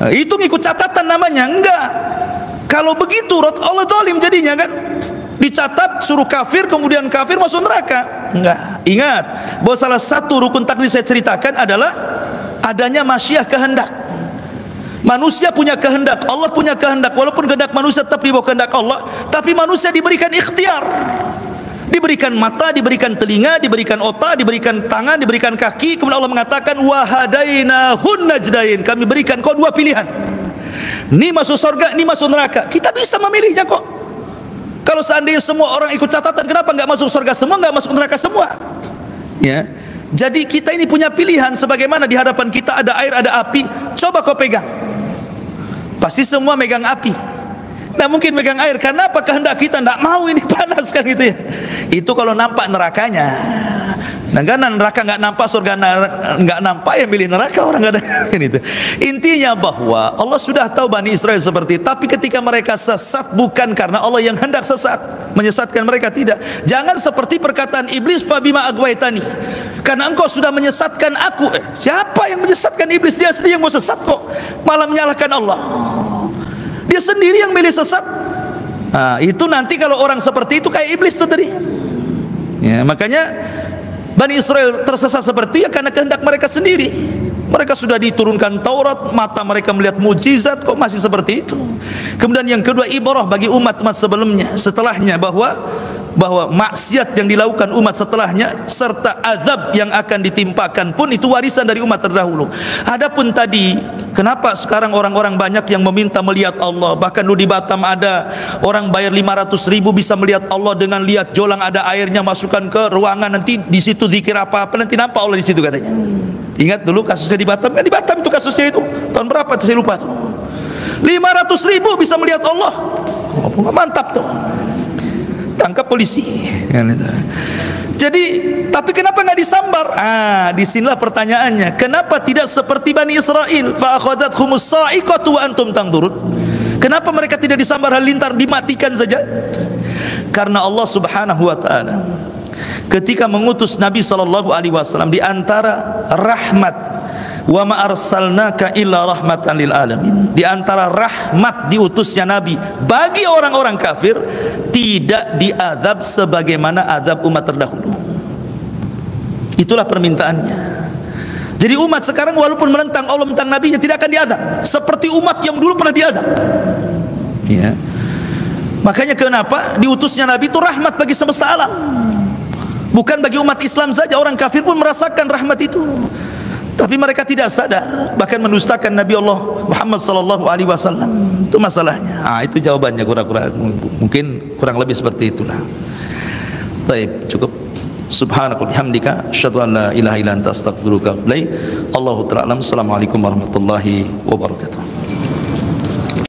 Nah, itu ngikut catatan namanya. Enggak. Kalau begitu Allah zalim jadinya kan. Dicatat suruh kafir, kemudian kafir masuk neraka. Enggak. Ingat bahwa salah satu rukun takdir saya ceritakan adalah adanya masyiah, kehendak. Manusia punya kehendak, Allah punya kehendak. Walaupun kehendak manusia tetap di bawah kehendak Allah, tapi manusia diberikan ikhtiar. Diberikan mata, diberikan telinga, diberikan otak, diberikan tangan, diberikan kaki. Kemudian Allah mengatakan wa hadainahun najdain. Kami berikan kau dua pilihan. Ini masuk surga, ini masuk neraka. Kita bisa memilihnya kok. Kalau seandainya semua orang ikut catatan, kenapa nggak masuk surga semua, nggak masuk neraka semua? Ya. Jadi kita ini punya pilihan. Sebagaimana di hadapan kita ada air, ada api. Coba kau pegang. Pasti semua megang api. Tidak mungkin megang air. Karena apa? Kehendak kita tidak mau ini panas kan gitu ya. Itu kalau nampak nerakanya. Nah, karena neraka nggak nampak, surga nggak nampak, ya milih neraka orang nggak ada kan itu. Intinya bahwa Allah sudah tahu Bani Israel seperti itu, tapi ketika mereka sesat bukan karena Allah yang hendak sesat, menyesatkan mereka, tidak. Jangan seperti perkataan iblis, fabima agwaitani, karena engkau sudah menyesatkan aku. Siapa yang menyesatkan iblis? Dia sendiri yang mau sesat kok, malah menyalahkan Allah. Dia sendiri yang milih sesat. Nah, itu nanti kalau orang seperti itu kayak iblis itu tadi. Ya, makanya Bani Israel tersesat seperti itu ya karena kehendak mereka sendiri. Mereka sudah diturunkan Taurat, mata mereka melihat mukjizat, kok masih seperti itu. Kemudian yang kedua, ibrah bagi umat-umat sebelumnya, setelahnya, bahwa maksiat yang dilakukan umat setelahnya serta azab yang akan ditimpakan pun itu warisan dari umat terdahulu. Adapun tadi, kenapa sekarang orang-orang banyak yang meminta melihat Allah? Bahkan dulu di Batam ada orang bayar 500.000 bisa melihat Allah dengan lihat jolang ada airnya, masukkan ke ruangan, nanti di situ zikir apa-apa, nanti nampak Allah di situ katanya. Ingat dulu kasusnya di Batam? Kan di Batam itu kasusnya itu. Tahun berapa saya lupa tuh. 500.000 bisa melihat Allah. Oh, mantap tuh. Tangkap polisi. Jadi, tapi kenapa nggak disambar? Disinilah pertanyaannya. Kenapa tidak seperti Bani Israel? Fa akhadhathumus sa'iqatu wa antum tanzurun. Kenapa mereka tidak disambar halilintar, dimatikan saja? Karena Allah Subhanahu wa taala ketika mengutus Nabi sallallahu alaihi wasallam, di antara rahmat, wa ma arsalnaka illa rahmatan lil alamin, di antara rahmat diutusnya Nabi bagi orang-orang kafir, tidak diazab sebagaimana azab umat terdahulu. Itulah permintaannya. Jadi umat sekarang walaupun menentang Allah, menentang Nabinya, tidak akan diazab seperti umat yang dulu pernah diazab. Ya. Makanya kenapa diutusnya Nabi itu rahmat bagi semesta alam, bukan bagi umat Islam saja. Orang kafir pun merasakan rahmat itu, tapi mereka tidak sadar, bahkan mendustakan Nabi Allah Muhammad sallallahu alaihi wasallam. Itu masalahnya. Itu jawabannya, mungkin kurang lebih seperti itulah. Baik, cukup. Subhanakallahumma bihamdika asyhadu an la ilaha illa anta astaghfiruka wa atubu ilaik. Allahu ta'ala. Assalamualaikum warahmatullahi wabarakatuh.